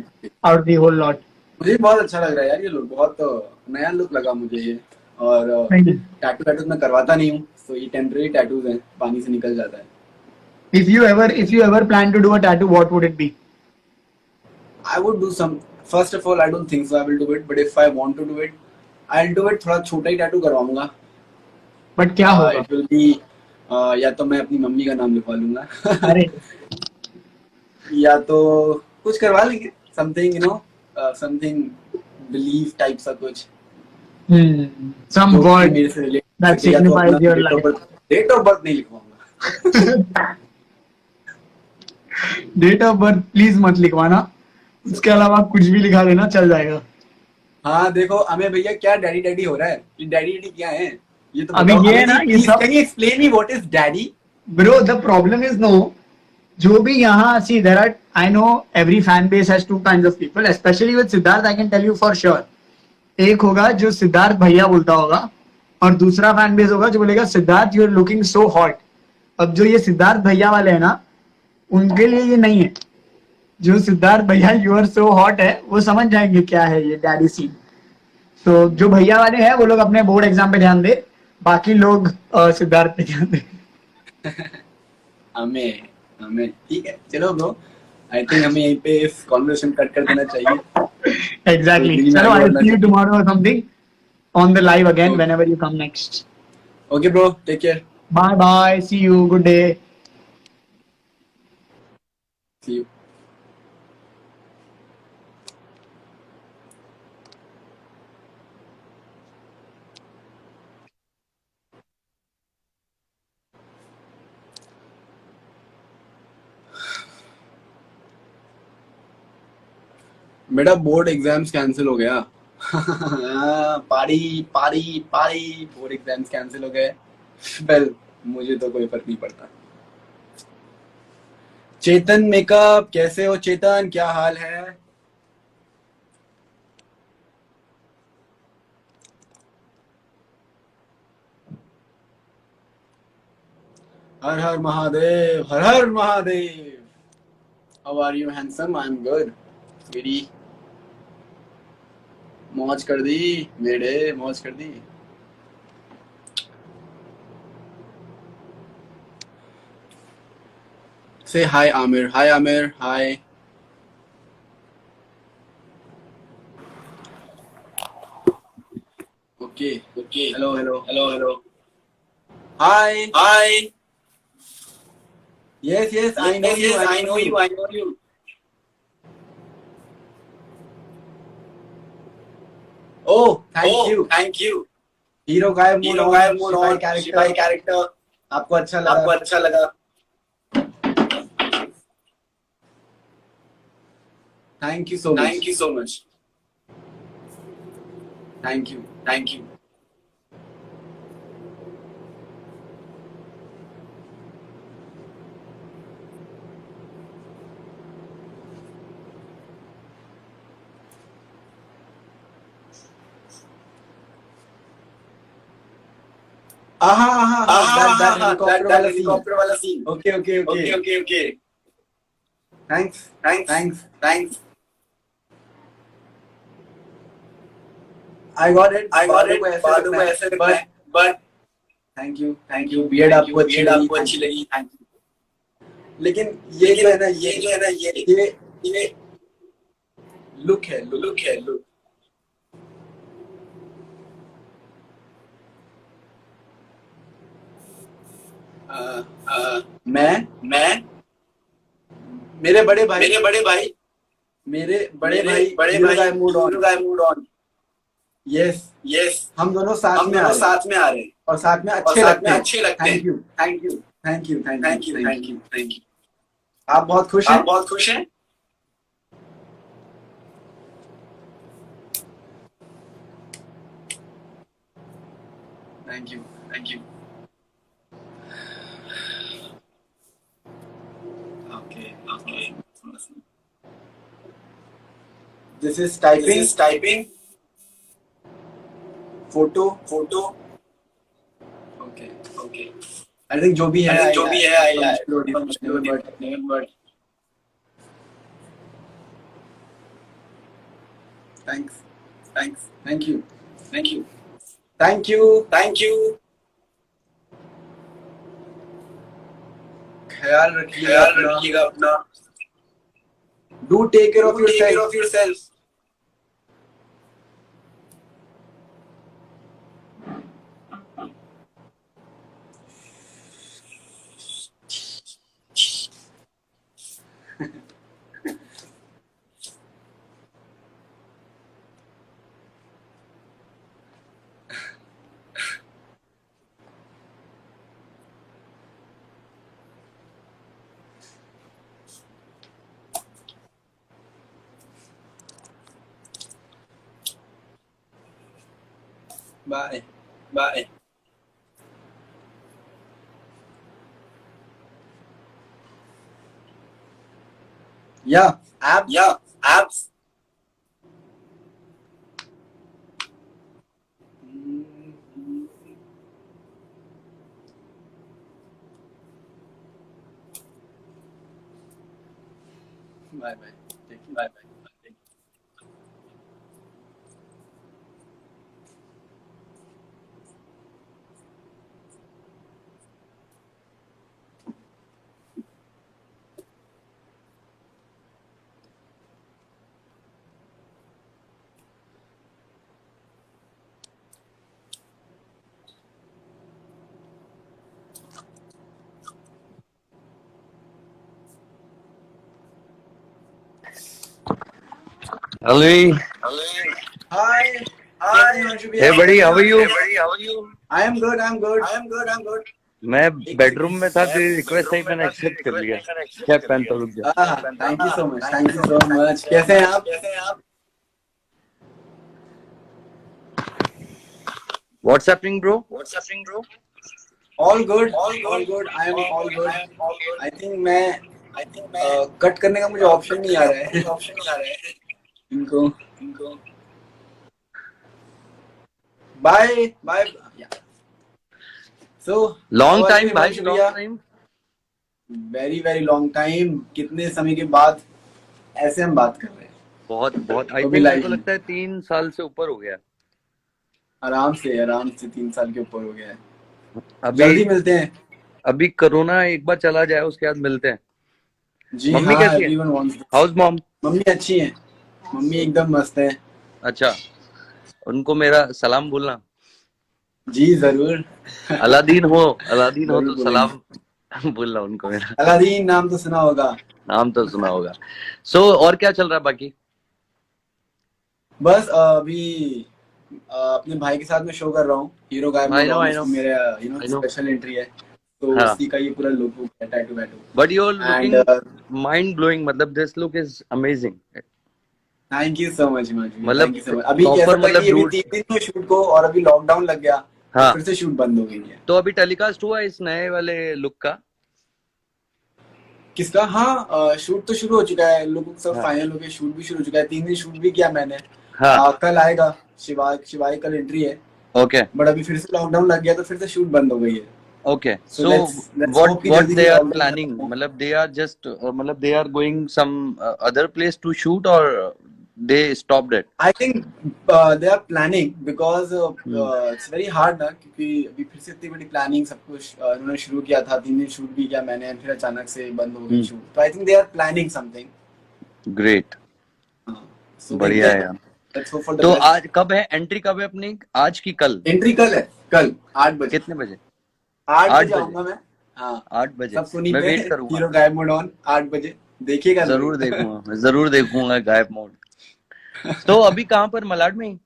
out of the whole lot. मुझे बहुत अच्छा लग रहा है यार, ये लुक बहुत नया लुक लगा मुझे ये। और Thank you. टैटू मैं करवाता नहीं हूँ, तो ये टेम्पररी टैटूज हैं, पानी से निकल जाता है। If you ever plan to do a tattoo, what would it be? I would do some. First of all, I don't think so I will do it, but if I want to do it, I'll do it। थोड़ा छोटा ही tattoo करवाऊंगा। But क्या होगा? It will be या तो मैं अपनी mummy का नाम लिखवा लूंगा अरे या तो कुछ करवा लेंगे, समथिंग समथिंग बिलीफ टाइप सा कुछ। some जो word मेरे से relate that सके, या तो signifies अपना your date of life. birth- date of birth नहीं लिखवाऊंगा। डेट ऑफ बर्थ प्लीज मत लिखवाना, उसके अलावा कुछ भी लिखा देना चल जाएगा। हाँ देखो, हमें भैया क्या डैडी डैडी हो रहा है, ये डैडी डैडी क्या है? ये तो अभी ये है ना, ये सब- can you explain me what is daddy? Bro the problem is no, जो भी यहाँ see there are, I know every fan base has two kinds of people, specially with Siddharth I can tell you for sure. एक होगा जो सिद्धार्थ भैया बोलता होगा, और दूसरा फैन बेस होगा जो बोलेगा Siddharth you are looking so hot. अब जो ये सिद्धार्थ भैया वाले हैं ना, उनके लिए ये नहीं है। जो सिद्धार्थ भैया यू आर सो हॉट है, वो समझ जाएंगे क्या है ये डैडी सीन। तो जो भैया वाले हैं वो लोग अपने बोर्ड एग्जाम पे ध्यान दे, बाकी लोग सिद्धार्थ पे ध्यान दे। हमें हमें ठीक है, चलो ब्रो, आई थिंक हमें यहीं पे इस कॉन्वर्सेशन कट कर देना चाहिए। एग्जैक्टली। चलो I will see you tomorrow और something on the live again whenever you come next. Okay bro, take care, bye bye, see you, good day. See you. मेरा बोर्ड एग्जाम्स कैंसिल हो गया। पारी पारी पारी, बोर्ड एग्जाम्स कैंसिल हो गए। Well, मुझे तो कोई फर्क नहीं पड़ता। चेतन मेकअप, कैसे हो चेतन, क्या हाल है? हर हर महादेव, हर हर Mahadev. How are you handsome? I am good sweetie. मौज कर दी मेरे, मौज कर दी। Say hi Amir. Hi Amir. Hi. Okay. Okay. Hello. Hello. Hello. Hello. Hi. Hi. Yes. Yes. I know you. I know you. I know you. Oh, thank you. Thank you. Hero गायब mood और character आपको अच्छा लगा? आपको अच्छा लगा? Thank you so much. Thank you so much. Thank you. Thank you. That helicopter वाला scene. Okay. Thanks. I got it. बालों को ऐसे रखना है, but but thank you. Beard आपको अच्छी लगी, thank you. Thank you. लेकिन ये जो है ना, ये जो है ना, ये लुक है, लुक है, लुक। मैं मेरे बड़े भाई मूड ऑन। यस, हम दोनों साथ में आ रहे हैं और साथ में और अच्छे साथ लगते में हैं। अच्छे लगते हैं। Thank you. Thank you. आप बहुत खुश हैं? आप बहुत खुश हैं? Thank you. Okay. This is typing photo. Okay. I think जो भी है, बट थैंक यू। ख्याल रखिएगा अपना। Do take care of Take care yourself. of yourself. Bye. या Apps. Bye. Bye. Hello. Hi. Hey buddy, how are you? I am good. मैं bedroom में था, तेरी रिक्वेस्ट आई, मैंने एक्सेप्ट कर लिया। क्या पहनता रुक जा। Thank you so much. कैसे हैं आप? What's happening, bro? All good. I am all good. I think मैं कट करने का मुझे ऑप्शन नहीं आ रहा है। इनको बाय। सो Long time, भाई, long time. Very long time. कितने समय के बाद ऐसे हम बात कर रहे हैं? बहुत आई तो थिंक भी मेरे को like- लगता है 3 साल से ऊपर हो गया। आराम से 3 साल के ऊपर हो गया है। अभी जल्दी मिलते हैं। अभी कोरोना एक बार चला जाए, उसके बाद मिलते हैं। जी मम्मी हाँ, कैसी है? everyone wants this. House mom? Mummy अच्छी है। मम्मी एकदम मस्त है। अच्छा, उनको मेरा सलाम बोलना। जी जरूर। अलादीन हो जरूर तो सलाम बोलना उनको मेरा। अलादीन नाम तो सुना होगा। नाम तो सुना होगा। सो और क्या चल रहा है बाकी? बस अभी अपने भाई के साथ में शो कर रहा हूँ, हीरो गायब। I know. मेरा I know. स्पेशल एंट्री है, तो हाँ. उसी का ये पूरा लुक है, tattoo. But you are And, looking mind blowing, मतलब this look is amazing. Thank you so much Himanshu. मतलब Thank you so much. अभी proper कैसा था मतलब कि अभी dude- 3 दिन में शूट को, और अभी लॉकडाउन लग गया, हाँ. तो फिर से शूट बंद हो गई है। तो अभी टेलीकास्ट हुआ इस नए वाले लुक का? किसका? हाँ, शूट तो शुरू हो चुका है, लोग सब हाँ. फाइनल हो गए, शूट भी शुरू हो चुका है। 3 दिन शूट भी किया मैंने। हाँ. कल आएगा शिवाय कल एंट्री है। ओके बट अभी फिर से लॉकडाउन लग गया, तो फिर से शूट बंद हो गई है। Okay. So so let's what hope कि व्हाट जल्दी दे आर lockdown प्लानिंग, खत्म हो। मतलब दे आर जस्ट मतलब they are going some other place to shoot, और they stopped it? I think they are planning because it's very hard ना, क्योंकि अभी फिर से इतनी बड़ी प्लानिंग सब कुछ उन्होंने शुरू किया था, 3 दिन शूट भी किया मैंने, फिर अचानक से बंद हो गई शूट, तो I think they are planning something. Great. So बढ़िया है यार। लेट्स होप फॉर द तो बेस्ट। आज कब है एंट्री, कब है अपनी, आज की कल? एंट्री कल है, कल 8 बजे। कितने बजे? 8 8 बजे बजे। आऊंगा मैं। हाँ 8 बजे सब सुनी मैं पे वेट करूंगा। हीरो गायब मोड ऑन 8 बजे देखिएगा जरूर देखूंगा, मैं जरूर देखूंगा गायब मोड। तो अभी कहाँ पर, मलाड में ही?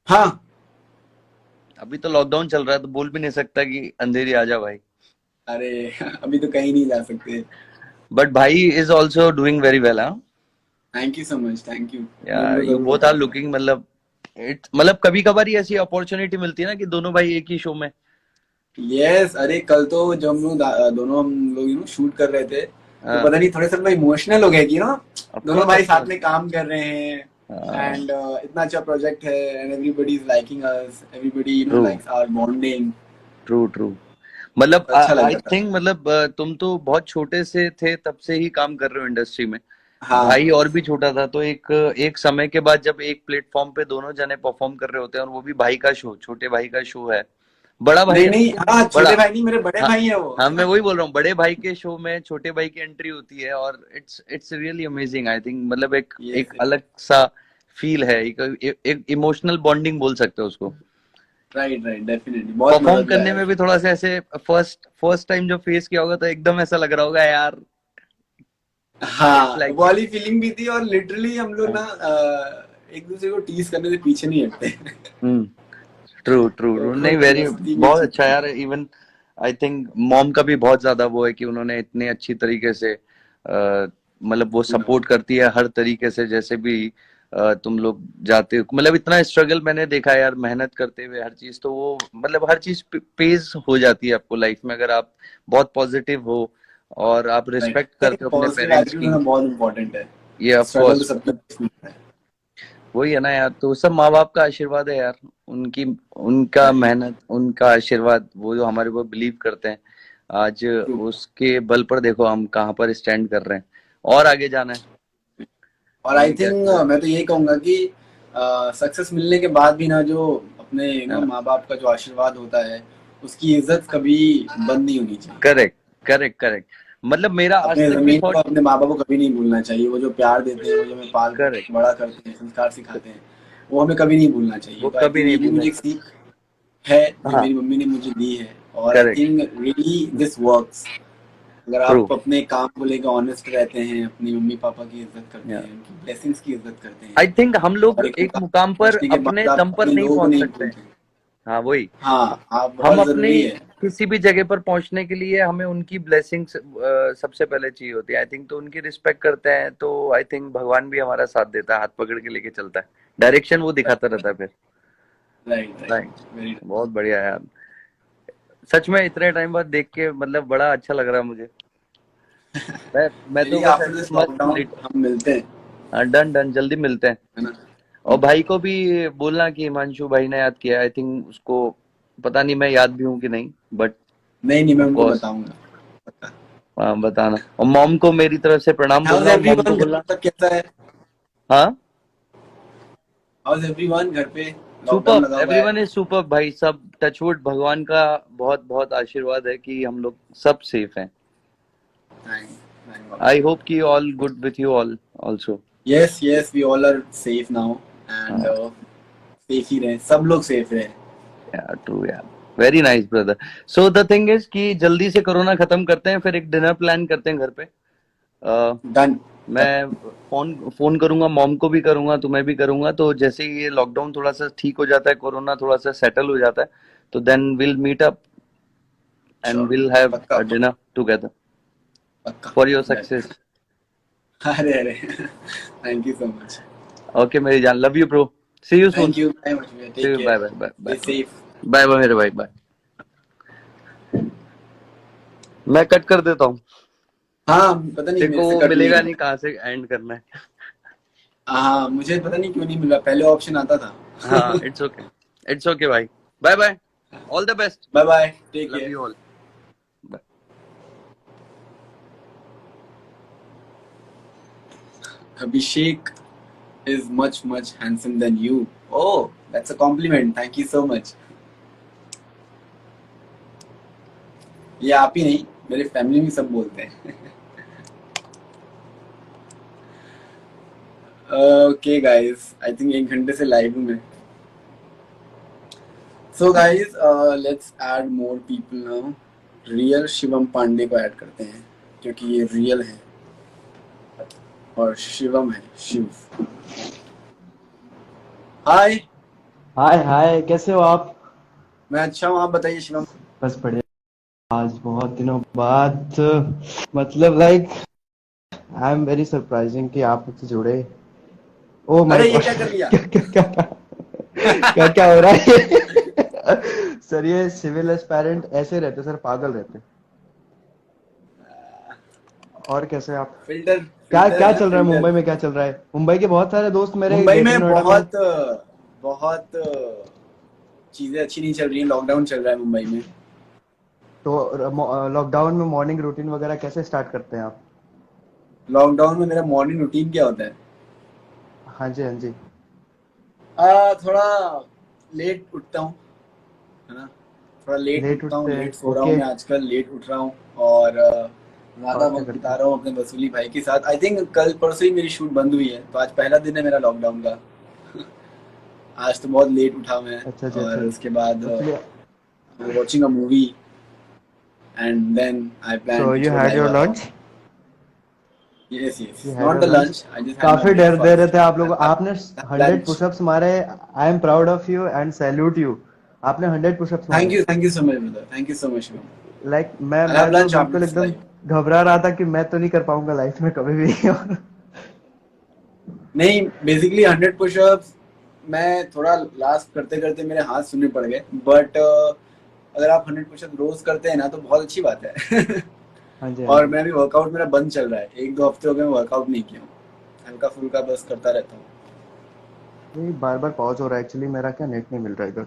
हाँ अभी तो लॉकडाउन चल रहा है तो बोल भी नहीं सकता कि अंधेरी आ जा भाई। अरे अभी तो कहीं नहीं जा सकते। बट भाई is also doing very well. हाँ thank you so much, thank you. You both are looking, मतलब मतलब कभी कभार ही ऐसी अपॉर्चुनिटी मिलती है ना कि दोनों भाई एक ही शो में। यस, अरे कल तो जब हम लोग दोनों हम लोग शूट कर रहे थे तो हाँ। पता नहीं थोड़े से मैं इमोशनल हो गया कि ना Of दोनों course, भाई of साथ course. में काम कर रहे हैं एंड इतना अच्छा प्रोजेक्ट है and everybody is liking us, everybody you know True. Likes our bonding. True true. मतलब अच्छा लग आई रहा था। थिंक मतलब तुम तो बहुत छोटे से थे तब से ही काम कर रहे हो इंडस्ट्री में। हाँ भाई और भी छोटा था, तो एक समय के बाद जब एक प्लेटफॉर्म पे दोनों जने परफॉर्म कर रहे होते हैं और वो भी भाई का शो, छोटे भाई का शो है, बड़ा भाई नहीं है नहीं, हाँ बड़ा। छोटे भाई नहीं, मेरे बड़े हाँ, भाई है वो। हाँ मैं वही बोल रहा हूँ, बड़े भाई के शो में छोटे भाई की एंट्री होती है और it's really amazing I think. मतलब एक Yes, एक अलग सा फील है, एक इमोशनल बॉन्डिंग बोल सकते हो उसको। राइट राइट, डेफिनेटली बहुत परफॉर्म मजा करने आया। में भी थोड़ा सा ऐसे फर्स्ट टाइम जो फेस किया होगा तो एकदम ऐसा लग रहा होगा यार। हाँ like- वो वाली फीलिंग भी थी और लिटरली हम लोग ना एक दूसरे को टीज करने से पीछे नहीं हटते। ट्रू ट्रू नहीं, वेरी बहुत अच्छा यार। इवन आई थिंक मॉम का भी बहुत ज्यादा वो है कि उन्होंने इतने अच्छी तरीके से मतलब वो सपोर्ट करती है हर तरीके से, जैसे भी तुम लोग जाते हो। मतलब इतना स्ट्रगल मैंने देखा है यार, मेहनत करते हुए हर चीज, तो वो मतलब हर चीज पेज हो जाती है आपको लाइफ में अगर आप बहुत पॉजिटिव हो और आप रिस्पेक्ट करते हो अपने पॉजिटिव पेरेंट्स एटीट्यूड की। होना बहुत इंपॉर्टेंट है। ये ऑफ स्ट्रगल तो कोर्स सबकी लाइफ में होता है। वही है ना यार, तो सब माँ बाप का आशीर्वाद है यार, उनकी उनका मेहनत, उनका आशीर्वाद, वो जो हमारे को बिलीव करते हैं आज, उसके बल पर देखो हम कहाँ पर स्टैंड कर रहे हैं और आगे जाना है। और आई थिंक मैं तो यही कहूंगा कि सक्सेस मिलने के बाद भी ना जो अपने माँ बाप का जो आशीर्वाद होता है उसकी इज्जत कभी बंद नहीं होनी चाहिए। Correct correct correct. मतलब मेरा आज अपने तक भी जमीन को थॉट, अपने माँ बाप को कभी नहीं भूलना चाहिए। वो जो प्यार देते हैं, वो जो हमें पाल Correct. बड़ा करते हैं, संस्कार सिखाते हैं, वो हमें कभी नहीं भूलना चाहिए। वो तो आई कभी थिंक नहीं ये भी भूलना मुझे एक सीख है जो हाँ। मेरी मम्मी ने मुझे दी है और आई Correct. Think really this works. अगर आप True. अपने काम को लेकर ऑनेस्ट रहते हैं, अपनी मम्मी पापा की इज्जत करते Yeah. हैं, उनकी ब्लेसिंग्स की इज्जत करते हैं आई थिंक हम लोग और एक मुकाम पर पहुंचने के अपने बाद आप दम पर अपने नहीं लोगों को पहुंच नहीं सकते। भूलते। हाँ वही, हाँ आप हम बहुत अपनी जरूरी है। किसी भी जगह पर पहुंचने के लिए हमें उनकी ब्लेसिंग्स सबसे पहले चाहिए होती है। आई थिंक तो उनकी रिस्पेक्ट करते हैं तो आई थिंक भगवान भी हमारा साथ देता है, हाथ पकड़ के लेके चलता है, डायरेक्शन वो दिखाता रहता है फिर। राइट राइट, राइट, वेरी बहुत बढ़िया यार। सच में इतने टाइम बाद देख के मतलब बड़ा अच्छा लग रहा है मुझे। मैं तो चलिए बस आफ्टर ऐसे दिस मस्त लॉकडाउन हम मिलते हैं, डन डन, जल्दी मिलते हैं। है ना? और भाई को भी बोलना कि हिमांशु भाई ने याद किया। आई थिंक उसको पता नहीं मैं याद भी हूँ कि नहीं, बट नहीं नहीं, मैं ऑफ उनको कोर्स बताऊंगा। बताना। और मॉम को मेरी तरफ से प्रणाम हाउस बोलना, और मॉम को एवरीवन, घर बोलना पर कैसा है? हाँ हाउस एवरीवन, घर पे लॉकडाउन सुपर, लगा हुआ है। एवरीवन इज सुपर भाई। सब टचवुड, भगवान का बहुत बहुत आशीर्वाद है कि हम लोग सब सेफ हैं। Thank God. आई होप कि all good with you all also. Yes, yes, we all are safe now and safe ही रहे, सब लोग सेफ रहे। यार ट्रू यार, very nice brother. So the thing is कि जल्दी से कोरोना खत्म करते हैं, फिर एक डिनर प्लान करते हैं घर पे। डन। मैं फोन करूंगा, मॉम को भी करूंगा, तुम्हें भी करूंगा। तो जैसे ही ये लॉकडाउन थोड़ा सा ठीक हो जाता है, कोरोना थोड़ा सा सेटल हो जाता है, तो then will meet up and will have पक्का अ डिनर टुगेदर पक्का फॉर योर सक्सेस। अरे अरे, thank you so much. Okay मेरी जान, love you bro, see you soon, thank you very much, see take you, bye care, bye bye stay safe. Bye bye मेरे भाई, bye. मैं cut कर देता हूँ, हाँ पता नहीं मेरे से देखो कट मिलेगा नहीं। नहीं कहाँ से एंड करना है। हाँ मुझे पता नहीं क्यों नहीं मिला, पहले ऑप्शन आता था। हाँ इट्स ओके, इट्स ओके भाई, bye bye, all the best, bye bye, take love care. You all. Abhishek is much handsome than you. Oh, that's a compliment. Thank you so much. ये आप ही नहीं, मेरे फैमिली में सब बोलते हैं. Okay guys, I think 1 घंटे से लाइव हूँ मैं. So guys, let's add more people now. Real Shivam Pandey को ऐड करते हैं क्योंकि ये रियल है और शिवम है शिव. हाय. हाय हाय, कैसे हो आप? मैं अच्छा हूँ, आप बताइए शिवम. बस बढ़िया. आज बहुत दिनों बाद मतलब like I am very surprising कि आप मुझसे जुड़े. ओ माय अरे ये गॉड, क्या कर लिया? क्या क्या हो रहा है? सर ये सिविल एस्पायरेंट ऐसे रहते सर, पागल रहते. और कैसे आप? फिल्टर. क्या क्या चल रहा है मुंबई में? क्या चल रहा है मुंबई के? बहुत सारे दोस्त मेरे मुंबई ग्रेटर में नोएडा बहुत चीजें अच्छी नहीं चल रही हैं. लॉकडाउन चल रहा है मुंबई में. तो लॉकडाउन में मॉर्निंग रूटीन वगैरह कैसे स्टार्ट करते हैं आप? लॉकडाउन में मेरा मॉर्निंग रूटीन क्या होता है? हाँ जी, हाँ जी. थोड़ा लेट उठता हूँ, है ना. थोड़ा लेट लेट उठता हूँ, उठते हैं, लेट सो रहा हूँ. ओके. मैं आजकल लेट उठ रहा हूँ और ज्यादा और क्या वक्त करते बिता रहा हूँ अपने वसूली भाई के साथ. आई थिंक कल परसों ही मेरी शूट बंद हुई है, तो आज पहला दिन है मेरा लॉकडाउन का. आज तो बहुत लेट उठा मैं. अच्छा जी, और अच्छा. उसके बाद actually watching a movie and then I plan so you had your lunch? Yes, you had not your the lunch? lunch. I just had my काफी डर दे रहे थे आप लोग. breakfast. आपने 100 Lunch. पुशअप्स मारे. I am proud of you and salute you. आपने 100 pushups Thank मारे. you, thank you so much, brother. Thank you so much, man. Like मैं I'll have तो lunch after बिल्कुल this एकदम live. घबरा रहा था कि मैं तो नहीं कर पाऊंगा लाइफ में कभी भी. नहीं, basically 100 push-ups मैं थोड़ा लास्ट करते करते मेरे हाथ सुनने पड़ गए. बट अगर आप 100 पुशअप रोज करते हैं ना तो बहुत अच्छी बात है. हाँ जी, और मैं भी वर्कआउट मेरा बंद चल रहा है. 1-2 हफ्ते हो गए मैं वर्कआउट नहीं किया हूँ. हल्का फुल्का बस करता रहता हूँ. ये बार बार पॉज हो रहा है. एक्चुअली मेरा क्या नेट नहीं मिल रहा इधर.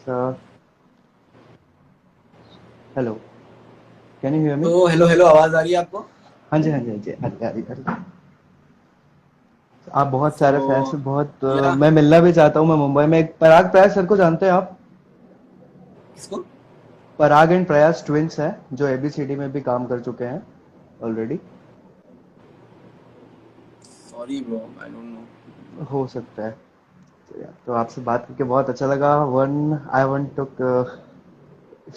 Sir hello, can you hear me? तो हेलो आवाज आ रही है आपको? हाँ जी, हाँ जी, हाँ जी. आ रही. आप बहुत सारे So, फैंस हैं, बहुत yeah. मैं मिलना भी चाहता हूँ. मैं मुंबई में पराग प्रयास सर को जानते हैं आप? किसको? पराग एंड प्रयास ट्विंस हैं जो एबीसीडी में भी काम कर चुके हैं already. Sorry bro, I don't know. हो सकता है. तो आपसे बात करके बहुत अच्छा लगा. I want to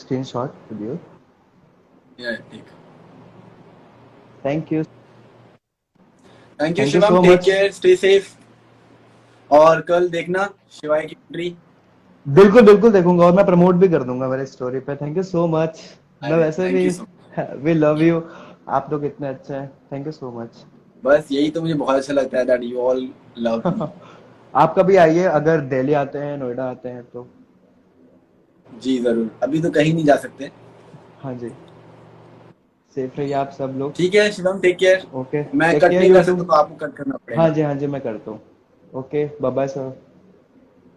screenshot with you. Yeah, ठीक. Thank you. Thank you Thank you Shivam. so take much. Care, stay safe. और कल देखना शिवाय की एंट्री. बिल्कुल बिल्कुल देखूंगा और मैं प्रमोट भी कर दूंगा मेरे स्टोरी पे. Thank you so much. मैं वैसे थैंक भी you so much. We love you. आप लोग इतने अच्छे हैं. Thank you so much. बस यही तो मुझे बहुत अच्छा लगता है that you all love me. आप कभी आइए, अगर दिल्ली आते हैं, नोएडा आते हैं तो. जी जरूर. अभी तो कहीं नहीं जा सकते. हाँ जी. सेफ रहिए आप सब लोग. ठीक है शिवम, टेक केयर. ओके. मैं टेक कट केयर नहीं यू कर टू. सकता तो आपको कट करना पड़ेगा. हाँ जी, हाँ जी, मैं करता हूँ. Okay, bye bye sir.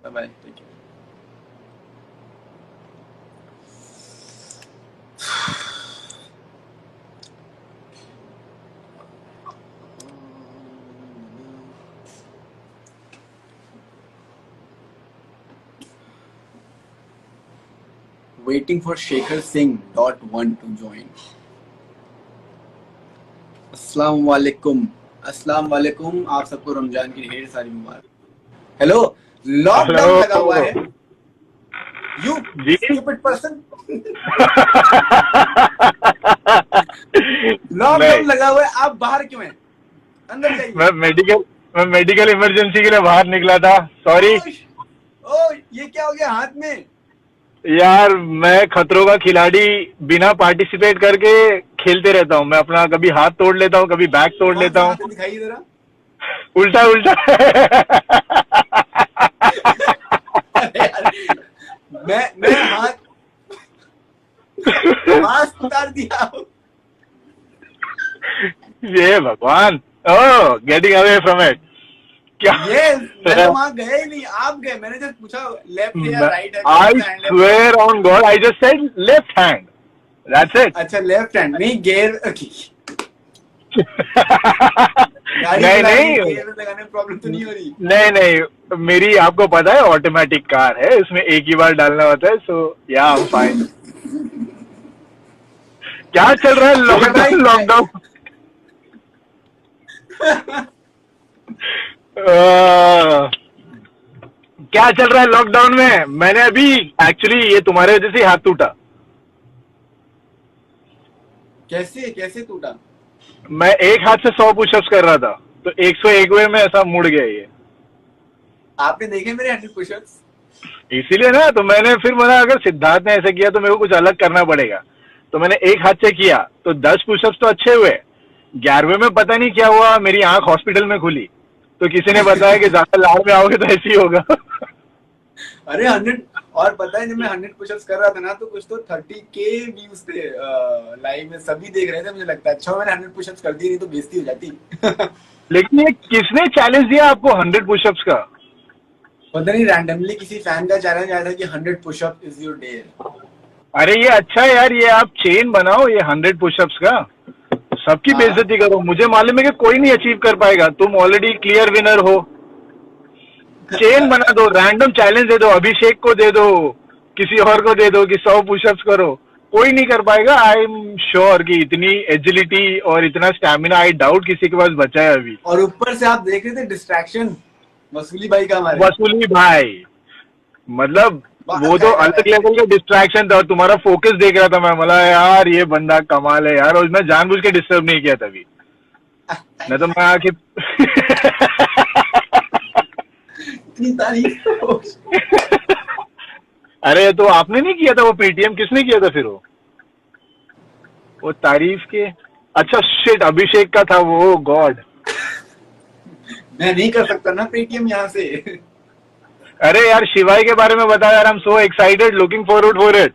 Bye bye, take care. Waiting for Shekhar Singh .1 to join. अस्सलाम वालेकुम. अस्सलाम वालेकुम. आप सबको रमजान की ढेर सारी मुबारक. हेलो. लॉकडाउन लगा हुआ है. You stupid person. लॉकडाउन लगा हुआ है. आप बाहर क्यों हैं? अंदर जाइए. मैं मेडिकल इमरजेंसी के लिए बाहर निकला था. सॉरी ओ ये क्या हो गया हाथ में? यार, मैं खतरों का खिलाड़ी बिना पार्टिसिपेट करके खेलते रहता हूँ. मैं अपना कभी हाथ तोड़ लेता हूँ, कभी बैक तोड़ लेता हूँ. दिखाइए जरा. उल्टा उल्टा. मैं हाथ उतार दिया. ये भगवान. ओह, गेटिंग अवे फ्रॉम इट. क्या? Yes, मैं तो वहाँ गया ही नहीं. आप गए. मैंने जब पूछा लेफ्ट है या राइट है. I swear on God, I just said left hand. That's it. अच्छा लेफ्ट हैंड नहीं गेयर. गाड़ी नहीं चलाने नहीं में लगाने में प्रॉब्लम तो नहीं हो रही? नहीं नहीं, मेरी आपको पता है ऑटोमेटिक कार है, उसमें एक ही बार डालना होता है, सो या आई एम फाइन। क्या चल रहा है लॉकडाउन लॉकडाउन? क्या चल रहा है लॉकडाउन में? मैंने अभी एक्चुअली ये तुम्हारे वजह से ही हाथ टूटा। कैसे कैसे टूटा? मैं एक हाथ से 100 पुशअप्स कर रहा था, तो 101वें में ऐसा मुड़ गया ये। आपने देखे मेरे 100 पुशअप्स? इसीलिए ना, तो मैंने फिर बोला अगर सिद्धार्थ ने ऐसे किया तो मेरे को कुछ अलग करना पड़ेगा, तो मैंने एक हाथ से किया तो 10 पुशअप्स तो अच्छे हुए। 11वें में पता नहीं क्या हुआ, मेरी आंख हॉस्पिटल में खुली, तो किसी ने बताया कि ज्यादा लाड़ में आओगे तो ऐसे ही होगा। अरे 100, और पता है जब मैं 100 पुशअप्स कर रहा था ना, तो कुछ तो 30K व्यूज थे लाइव में, सभी देख रहे थे। मुझे लगता है अच्छा मैंने 100 पुशअप्स कर दी, नहीं तो बेइज्जती हो जाती। लेकिन ये किसने चैलेंज दिया आपको 100 पुशअप्स का? पता नहीं, रैंडमली किसी फैन का चैलेंज आया था कि 100 पुशअप इज योर डे। अरे ये अच्छा है यार, ये आप चेन बनाओ ये 100 पुशअप्स का, सबकी हाँ। बेइज्जती करो। मुझे मालूम है कि कोई नहीं अचीव कर पाएगा, तुम ऑलरेडी क्लियर विनर हो। चेन बना दो, रैंडम चैलेंज दे दो, अभिषेक को दे दो, किसी और को दे दो कि 100 पुशअप्स करो, कोई नहीं कर पाएगा। आई एम श्योर कि इतनी एजिलिटी और इतना स्टैमिना आई डाउट किसी के पास बचा है अभी। और ऊपर से आप देख रहे थे डिस्ट्रैक्शन वसूली भाई का हमारे। वसूली भाई, मतलब वो तो अलग लेवल का डिस्ट्रैक्शन था, और तुम्हारा फोकस देख रहा था मैं, बोला यार ये बंदा कमाल है यार, और मैं जानबूझ के डिस्टर्ब नहीं किया तभी, नहीं तो मैं आके इतनी तारीफ। अरे तो आपने नहीं किया था वो पेटीएम, किसने किया था फिर वो तारीफ के? अच्छा शिट, अभिषेक का था वो, गॉड। मैं नहीं कर सकता ना पेटीएम यहाँ से। अरे यार शिवाय के बारे में बता यार, I am so excited, looking forward for it.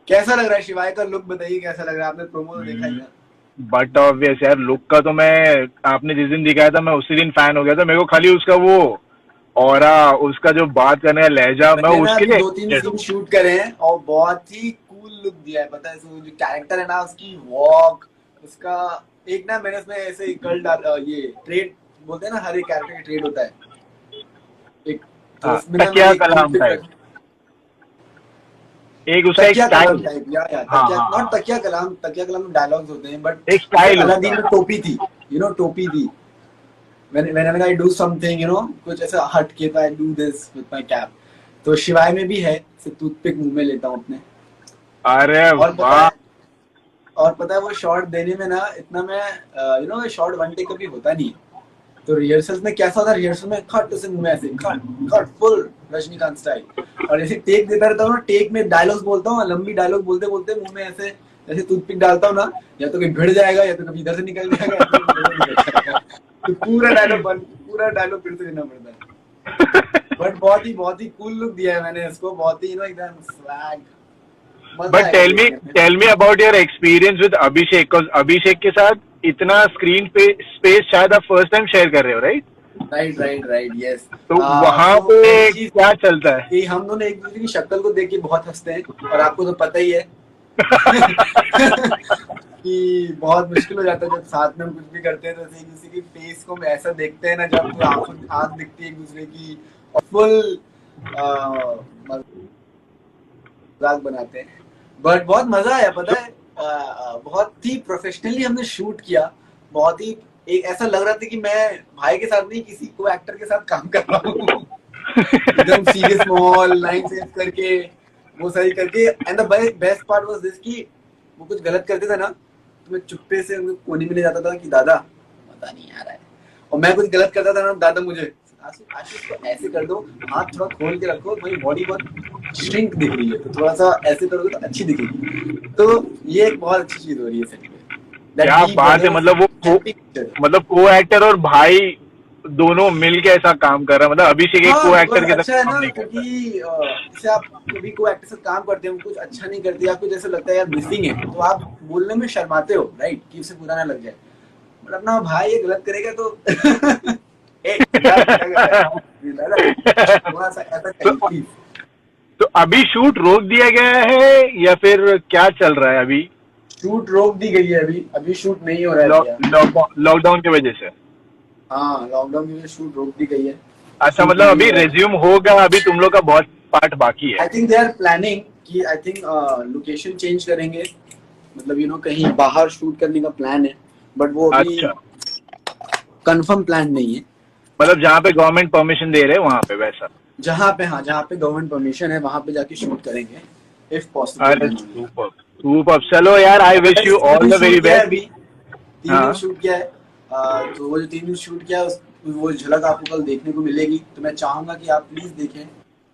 कैसा लग रहा है शिवाय का लुक? बताइए कैसा लग रहा है, आपने प्रोमो तो देखा ही ना। बट ऑब्वियस यार, लुक का तो मैं, आपने जिस दिन दिखाया था मैं उसी दिन फैन हो गया था। मेरे को खाली उसका वो ऑरा, उसका जो बात करने का लहजा, मैं उसके लिए 2-3 सीन शूट करे हैं और बहुत ही कूल लुक दिया है। पता है जो कैरेक्टर है ना, उसकी वॉक, उसका एक ना, मैंने उसमें ऐसे ये ट्रेड बोलते हैं ना, हर एक कैरेक्टर का ट्रेड होता है एक, तो उसमें ना तकिया मैंने कलाम टाइप, एक उसका एक तकिया कलाम स्टाइल, टाइप, या नॉट तकिया कलाम में डायलॉग्स होते हैं, बट एक स्टाइल अलादीन में टोपी थी, टोपी थी। Whenever I do something, कुछ ऐसा हट के, I do this with my cap. तो शिवाय में भी है, सिर्फ टूथपिक मुंह में लेता हूँ अपने। अरे वाह। और पता है वो शॉट देने में ना, इतना मैं शॉट वन टेक कभी होता नहीं है। तो रिहर्सल्स में कैसा होता है, रिहर्सल में कट उसे मुंह में ऐसे कट फुल रजनीकांत स्टाइल, और ऐसे टेक देता रहता हूँ ना, टेक में डायलॉग्स बोलता हूँ, लंबी डायलॉग बोलते बोलते मुंह में ऐसे जैसे टूथपिक डालता हूँ ना, या तो कभी भिड़ जाएगा या तो कभी इधर से निकल जाएगा, या तो कभी इधर से निकल जाएगा। तो पूरा डायलॉग फिर से देना पड़ता है। बट बहुत ही कूल लुक दिया है मैंने इसको, बहुत ही एकदम swag. But tell me about your experience with Abhishek, because Abhishek के साथ इतना स्क्रीन पे स्पेस शायद आप फर्स्ट टाइम शेयर कर रहे हो, राइट? Right, yes. तो वहां पे क्या चलता है? कि हम दोनों एक दूसरे की शक्ल को देख के बहुत हंसते हैं, और आपको तो पता ही है कि बहुत मुश्किल हो जाता है जब साथ में हम कुछ भी करते हैं, तो एक दूसरे की फेस को हम ऐसा देखते हैं ना, जब तो आंख दिखती है एक दूसरे की, और फुल मजाक बनाते हैं। बट बहुत मजा आया, पता है, बहुत ही प्रोफेशनली हमने शूट किया। बहुत ही एक ऐसा लग रहा था कि मैं भाई के साथ नहीं, किसी को एक्टर के साथ काम कर रहा हूँ। एकदम सीरियस माहौल, लाइन सेंस करके, वो सही करके। And the best part was this कि वो कुछ गलत करते थे ना, तो मैं चुप्पे से उनको कोने में ले जाता था कि दादा पता नहीं आ रहा है, और मैं कुछ गलत करता था ना, दादा मुझे आशीष को ऐसे कर दो, हाथ थोड़ा खोल के रखो, मेरी बॉडी बहुत श्रिंक दिख रही है, तो थोड़ा सा ऐसे करोगे तो अच्छी दिखेगी। तो ये एक बहुत अच्छी चीज हो रही है सेट पे। क्या बात है, मतलब को एक्टर और भाई दोनों मिलके ऐसा काम कर रहा है, मतलब अभिषेक एक को एक्टर के अच्छा है ना, क्योंकि जैसे आप कभी को एक्टर से काम करते हो, कुछ अच्छा नहीं करते, आपको जैसे लगता है यार मिसिंग है, तो आप बोलने में शर्माते हो, राइट, कि उसे बुरा ना लग जाए। बट अपना भाई ये गलत करेगा तो तो अभी शूट रोक दिया गया है या फिर क्या चल रहा है अभी? शूट रोक दी गई है अभी शूट नहीं हो रहा है भैया। लॉकडाउन की वजह से। हाँ लॉकडाउन की वजह से शूट रोक दी गई है। अच्छा, मतलब अभी रेज्यूम होगा, अभी तुम लोग का बहुत पार्ट बाकी है। I think they are planning कि आई थिंक लोकेशन चेंज करेंगे, मतलब कहीं बाहर शूट करने का प्लान है, बट वो अभी अच्छा, कंफर्म प्लान नहीं है। मतलब जहाँ पे गवर्नमेंट परमिशन दे रहे हैं वहाँ पे वैसा। जहाँ पे गवर्नमेंट परमिशन है वहाँ पे जाके शूट करेंगे इफ अरे पॉसिबल। सुपर सुपर, चलो यार, I wish you all the very best. अभी 3 दिन शूट किया है, तो वो जो 3 दिन शूट किया है वो झलक आपको कल देखने को मिलेगी, तो मैं चाहूंगा कि आप प्लीज देखें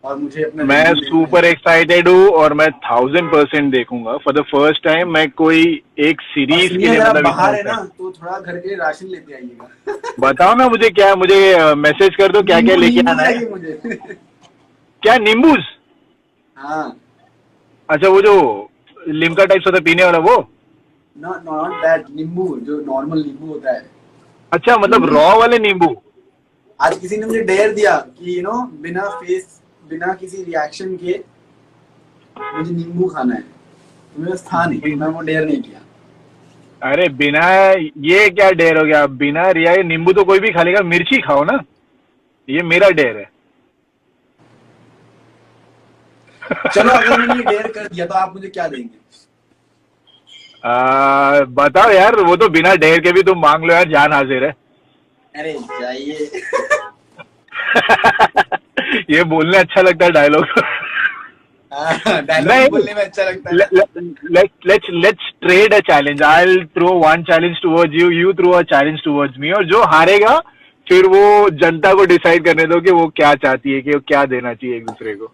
और मुझे अपना मैं review देना सुपर है। एक्साइटेड हूँ और मैं 1000% देखूंगा। फॉर द फर्स्ट टाइम मैं कोई एक और सीरीज के सुनिए, लिए अगर आप मतलब बाहर है इतना ना तो थोड़ा घर के लिए राशन लेते आइएगा। बताओ ना मुझे, क्या मुझे मैसेज कर दो क्या क्या लेके नींबू आना है। चाहिए मुझे। क्या नींबूज? हाँ, अच्छा, वो जो लिम्का टाइप्स होता है पीने वाला वो? नॉट दैट नींबू, जो नॉर्मल नींबू होता है। अच्छा, मतलब रॉ वाले नींबू। आज किसी ने मुझे डेयर दिया कि बिना किसी रिएक्शन के मुझे नींबू खाना है, तो मेरे पास था नहीं, मैं वो डेयर नहीं किया। अरे बिना, ये क्या डेयर हो गया? बिना रिया नींबू तो कोई भी खा लेगा, मिर्ची खाओ ना, ये मेरा डेयर है। चलो अगर मैंने डेयर कर दिया तो आप मुझे क्या देंगे? बताओ यार, वो तो बिना डेयर के भी तुम मांग लो यार, जान हाजिर है। अरे जाइए। ये बोलने अच्छा लगता है डायलॉग। डायलॉग बोलने में अच्छा लगता है। let's trade a challenge. I'll throw one challenge towards you, you throw a challenge towards me, और जो हारेगा फिर वो जनता को डिसाइड करने दो कि वो क्या चाहती है, कि वो क्या देना चाहिए एक दूसरे को।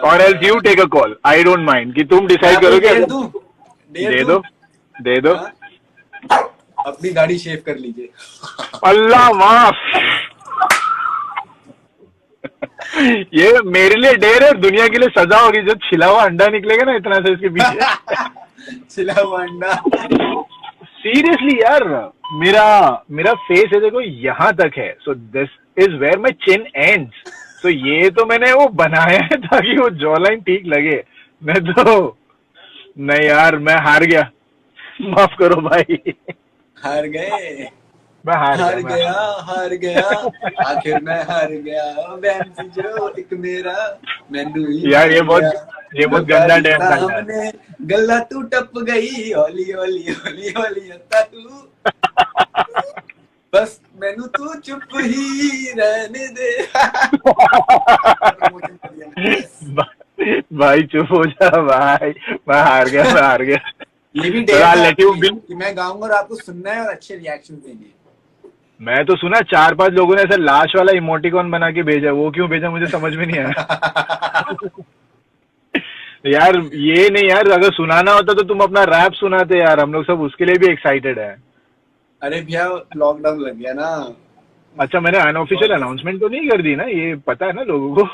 और else you take a call, I don't mind, कि तुम डिसाइड करोगे। दे दो। हाँ? अपनी गाड़ी शेव कर लीजिए। अल्लाह माफ। ये मेरे लिए डेर है, दुनिया के लिए सजा होगी। जो छिला हुआ अंडा निकलेगा ना इतना से इसके पीछे। छिला हुआ अंडा। सीरियसली यार, मेरा फेस है देखो यहाँ तक है, so this is where my chin ends. तो ये तो मैंने वो बनाया है ताकि वो जॉ लाइन ठीक लगे। मैं तो नहीं यार, मैं हार गया, माफ करो भाई। हार गए। मैं हार गया आखिर मैं हार गया। बहन जो एक मेरा मैनू ही यार, ये हार बहुत गया। गंदा डांस था यार। हमने गला तू टप गई, हौली हौली हौली हौली हत्ता तू, बस मैनू तू चुप ही रहने दे। भाई चुप हो जा भाई, मैं हार गया। ये भी तो I'll let you be. कि मैं गाऊंगा और आपको सुनना है और अच्छे रिएक्शन देंगे। मैं तो सुना 4-5 लोगों ने ऐसा लाश वाला इमोटिकॉन बना के भेजा, वो क्यों भेजा मुझे समझ में नहीं आया। यार ये नहीं यार, अगर सुनाना होता तो तुम अपना रैप सुनाते यार, हम लोग सब उसके लिए भी एक्साइटेड है। अरे भैया लॉकडाउन लग गया ना। अच्छा, मैंने अनऑफिशियल अनाउंसमेंट तो नहीं कर दी ना, ये पता है ना लोगों को।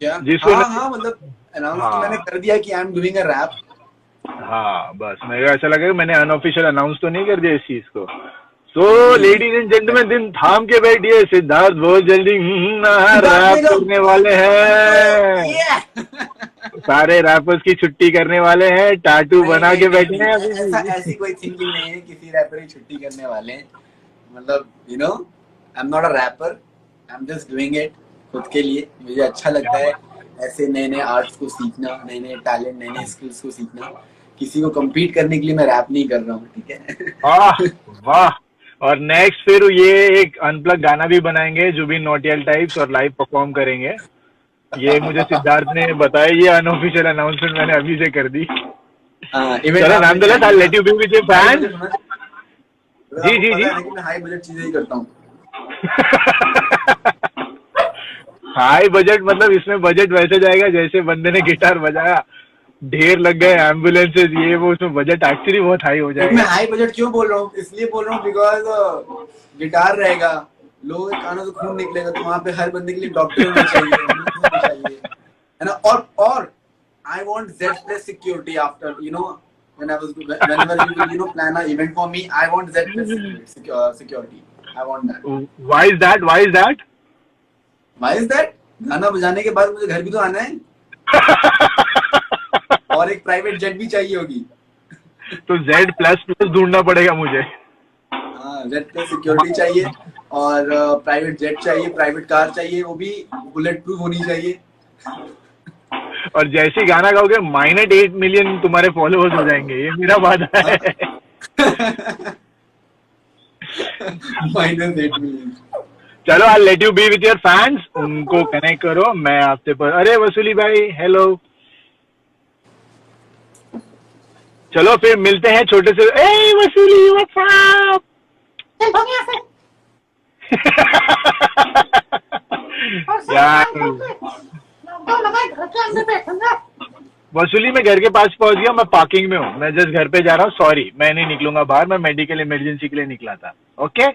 क्या? जिसको हाँ, मतलब अनाउंस तो मैंने कर दिया कि I am doing a rap. हाँ, बस मेरे को ऐसा लगा कि मैंने अनऑफिशियल अनाउंस तो नहीं कर दिया इस चीज को। सो लेडीज एंड जेंटलमैन, दिन थाम के बैठिए, सिद्धार्थ बहुत जल्दी रैप करने वाले हैं। सारे रैपर्स की छुट्टी करने वाले हैं, टाटू बना के बैठे हैं। ऐसी कोई थिंकिंग नहीं है किसी रैपर की छुट्टी करने वाले हैं। मतलब I am not a rapper, I am just doing it खुद के लिए। मुझे अच्छा लगता है ऐसे नए नए आर्ट्स को सीखना, नए नए टैलेंट, नए नए स्किल्स को सीखना। किसी को कम्पीट करने के लिए मैं रैप नहीं कर रहा हूँ, ठीक है। वाह। और नेक्स्ट फिर ये एक अनप्लग गाना भी बनाएंगे, जो भी नोटियल टाइप्स, और लाइव परफॉर्म करेंगे। ये मुझे सिद्धार्थ ने बताया, ये अनऑफिशियल अनाउंसमेंट मैंने अभी से कर दी। चलो nonetheless, I let you be with your fan. जी। मैं हाई बजट चीजें ही करता हूँ। हाई बजट मतलब इसमें बजट वैसे जाएगा जैसे बंदे ने गिटार बजाया, ढेर लग गए एम्बुलेंसेज, ये वो, उसमें बजट एक्चुअली बहुत हाई हो जाएगा। मैं हाई बजट क्यों बोल रहा हूँ? इसलिए बोल रहा हूँ बिकॉज गिटार रहेगा, लोगों के कानों से खून निकलेगा, तो वहाँ पे हर बंदे के लिए डॉक्टर होना चाहिए, है ना। और I want Z+ security after whenever you plan an event for me, I want Z+ security. I want that. Why is that? Why is that? गाना बजाने के बाद मुझे घर भी तो आना है। और एक प्राइवेट जेट भी चाहिए होगी। तो Z++ ढूंढना पड़ेगा मुझे। हाँ, जेट पे सिक्योरिटी चाहिए और प्राइवेट जेट चाहिए, प्राइवेट कार चाहिए, वो भी बुलेट प्रूफ होनी चाहिए। और जैसे ही गाना गाओगे -8 मिलियन तुम्हारे फॉलोअर्स हो जाएंगे, ये मेरा वादा है। -8 मिलियन। चलो, आई let you B with your fans, उनको कनेक्ट करो। मैं आपसे पर अरे वसूली भाई, हेलो। चलो फिर मिलते हैं छोटे से। ए वसूली, व्हाट्स अप? यार वसूली, मैं घर के पास पहुंच गया, मैं पार्किंग में हूँ, मैं जस्ट घर पे जा रहा हूँ। सॉरी, मैं नहीं निकलूंगा बाहर, मैं मेडिकल इमरजेंसी के लिए निकला था। ओके।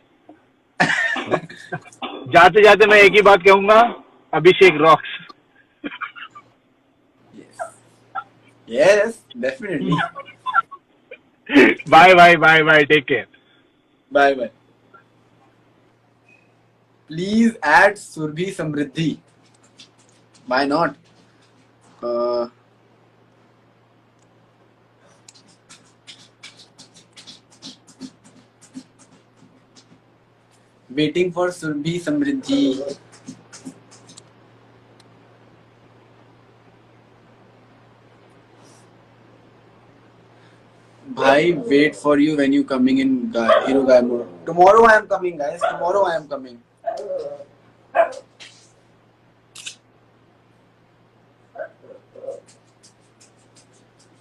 जाते जाते मैं एक ही बात कहूंगा, Abhishek rocks. Yes, definitely. Bye bye bye bye, take care. Bye bye. Please add Surabhi Samriddhi. Why not? Waiting for Surabhi Samriddhi. भाई, wait for you when you coming in Hero Guy mode. Tomorrow I am coming, guys. Tomorrow I am coming.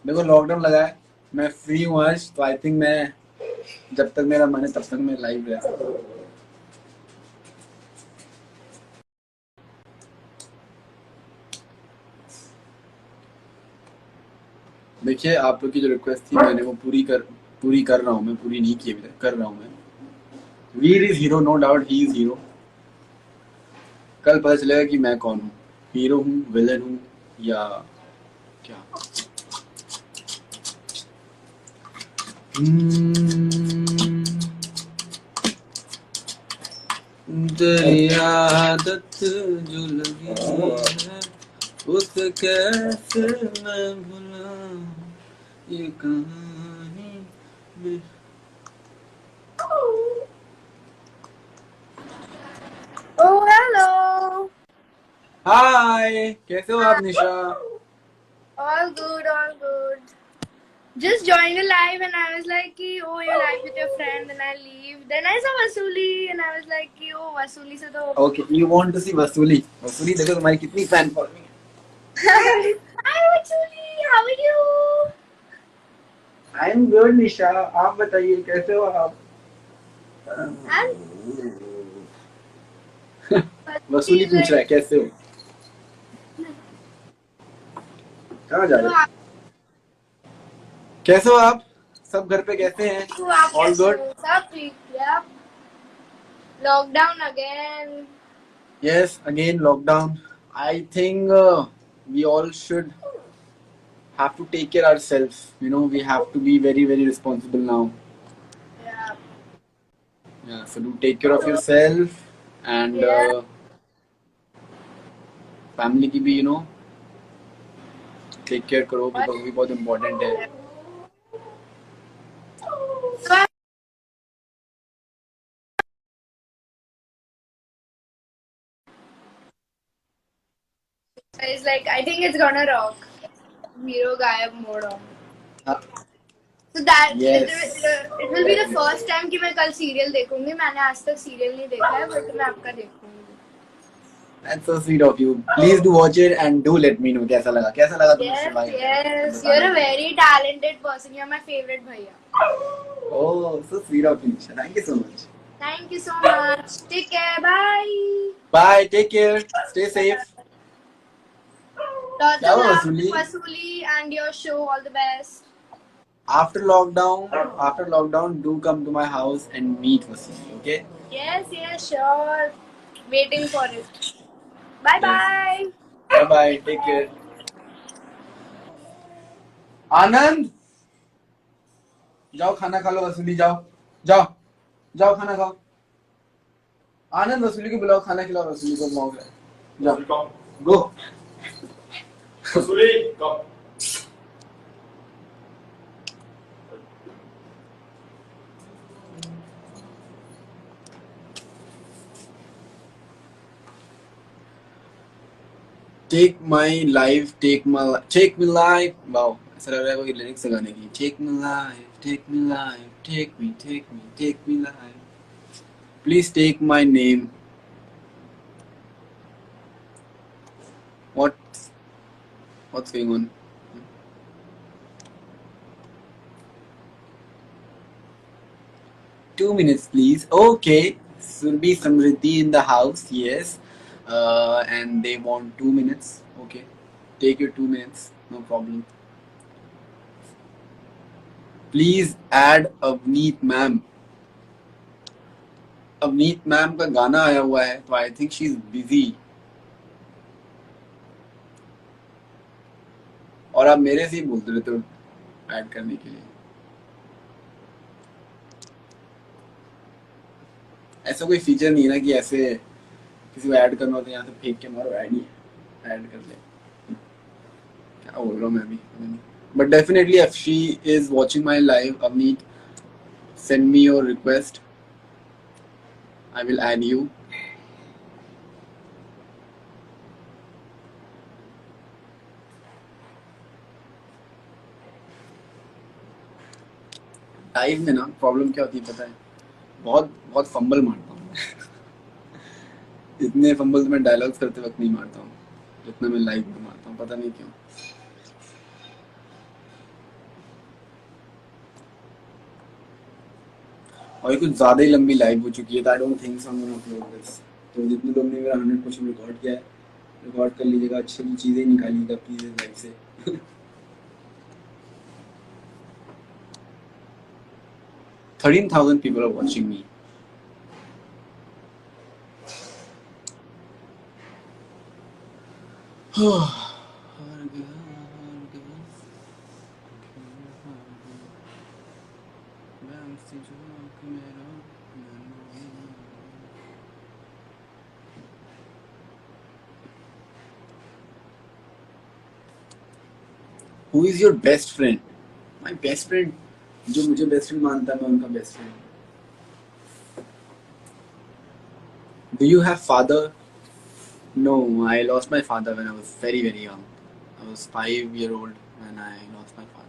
देखो, lockdown लगा है, मैं free हूँ आज, तो I think मैं जब तक मेरा मन है तब तक मैं लाइव रहूँ। देखिए, आप लोग की जो रिक्वेस्ट थी मैंने वो पूरी कर रहा हूँ मैं। पूरी नहीं की अभी तक, कर रहा हूँ मैं। Veer is hero, no doubt he is hero. कल पता चलेगा कि मैं कौन हूँ, हीरो हूँ, विलन हूँ या क्या। तेरी आदत जो लगी है उसे कैसे मैं भुला, ये कहानी में। Oh, hello. हाय, कैसे हो आप निशा? All good, all good. Just joined a live and I was like, oh, you're live with your friend, and I leave. Then I saw Vasuli and I was like, oh, Vasuli se to. Okay, you want to see Vasuli? Vasuli देखो तुम्हारी कितनी fan following है। Hi, Vasuli. How are you? I am good Nisha, आप बताइए कैसे हो आप? I'm वसूली पूछ रहा है कैसे हो? कहाँ जा रहे हो? कैसे हो आप? सब घर पे कैसे हैं? All good? सब ठीक है। Lockdown again. Yes, again lockdown. I think we all should have to take care ourselves. You know, we have to be very, very responsible now. Yeah. Yeah, so do take care of yourself and Yeah. family की भी, you know, take care करो because वो भी बहुत important है. So it's like, I think it's gonna rock. Hero Gayab mode on. हाँ, So that Yes. it will be the first time कि मैं कल सीरियल देखूंगी। मैंने आज तक सीरियल नहीं देखा है, बट मैं आपका देखूंगी। that's so sweet of you. Please do watch it and do let me know कैसा लगा तुम्हें Yes, survive? yes, you're a very talented person. You're my favorite भैया। Oh, so sweet of you, Nisha. Thank you so much. Thank you so much. Take care. Bye. Bye. Take care. Stay safe. Lots क्या of हुआ, love, वसूली? Vasuli, and your show. All the best. After lockdown, do come to my house and meet Vasili. Okay? Yes, yes, sure. Waiting for it. Bye bye. Bye bye. Take care. आनंद, जाओ खाना खा लो। वसूली जाओ, जाओ, जाओ खाना खाओ। आनंद, वसूली को बुलाओ, खाना खिलाओ। वसूली को मौक है, जाओ, गो। वसूली, come. Take my life, take me life, wow, ऐसा लग रहा है कोई लिरिक्स गाने की। Take me life, take me life, take me life, please take my name. What's going on? 2 minutes, please. Okay. Surbi Samriti in the house, yes. And they want 2 minutes. Okay. Take your 2 minutes. No problem. Please add Avneet ma'am. Avneet ma'am का गाना आया हुआ है, तो I think she's busy. और आप मेरे से ही बोलते रहते हो ऐड करने के लिए। ऐसा कोई फीचर नहीं है ना कि ऐसे किसी को ऐड करना हो तो यहाँ से फेंक के मारो ऐड ही ऐड कर ले। क्या बोल रहा हूँ मैं भी, but definitely if she is watching my live, Avneet, send me your request, I will add you. Live में ना प्रॉब्लम क्या होती है पता है, बहुत बहुत फंबल मारता हूँ इतने फंबल मैं डायलॉग्स करते वक्त नहीं मारता हूँ जितना मैं लाइव में मारता हूँ, पता नहीं क्यों। और ये कुछ ज्यादा ही लंबी लाइव हो चुकी है, I don't think so I am gonna upload this. तो जितने लोग ने मेरा 100% रिकॉर्ड किया है, रिकॉर्ड कर लीजिएगा, अच्छी चीजें निकालिएगा प्लीज इस लाइव से। 13,000 people are watching me. Who is your best friend? My best friend, जो मुझे बेस्ट फ्रेंड मानता है मैं उनका best friend. Do you have father? No, I lost my father when I was very young. I was 5 years old when I lost my father.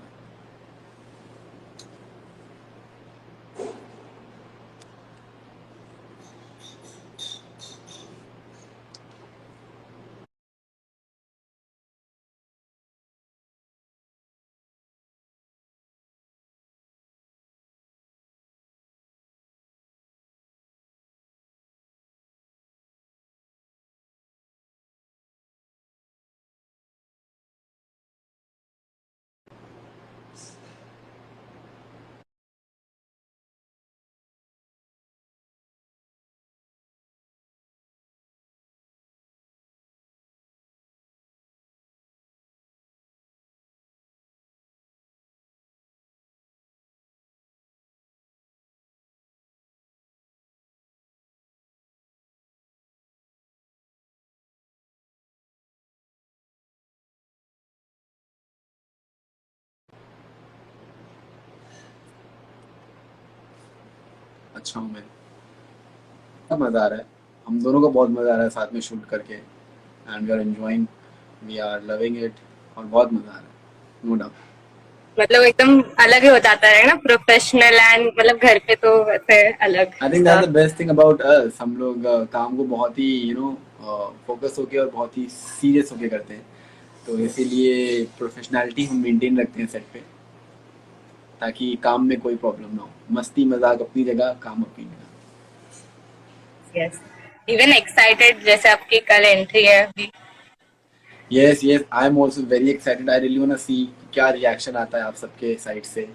अच्छा हूँ मैं, बहुत मजा आ रहा है, हम दोनों को बहुत मजा आ रहा है साथ में शूट करके, and we are enjoying, we are loving it, और बहुत मजा आ रहा है, नो डाउट। मतलब एकदम अलग ही हो जाता है ना प्रोफेशनल एंड मतलब घर पे तो वैसे अलग। I think that's the best thing about us, हम लोग काम को बहुत ही फोकस होके और बहुत ही सीरियस होके करते हैं, तो इसीलिए प्रोफेशनैलिटी हम मेंटेन रखते हैं सेट पे, ताकि काम में कोई प्रॉब्लम ना हो। मस्ती मजाक अपनी जगह, काम अपनी जगह। यस, इवन एक्साइटेड जैसे आपकी कल एंट्री है अभी। Yes, I am also very excited. I really wanna see क्या रिएक्शन आता है आप सबके साइड से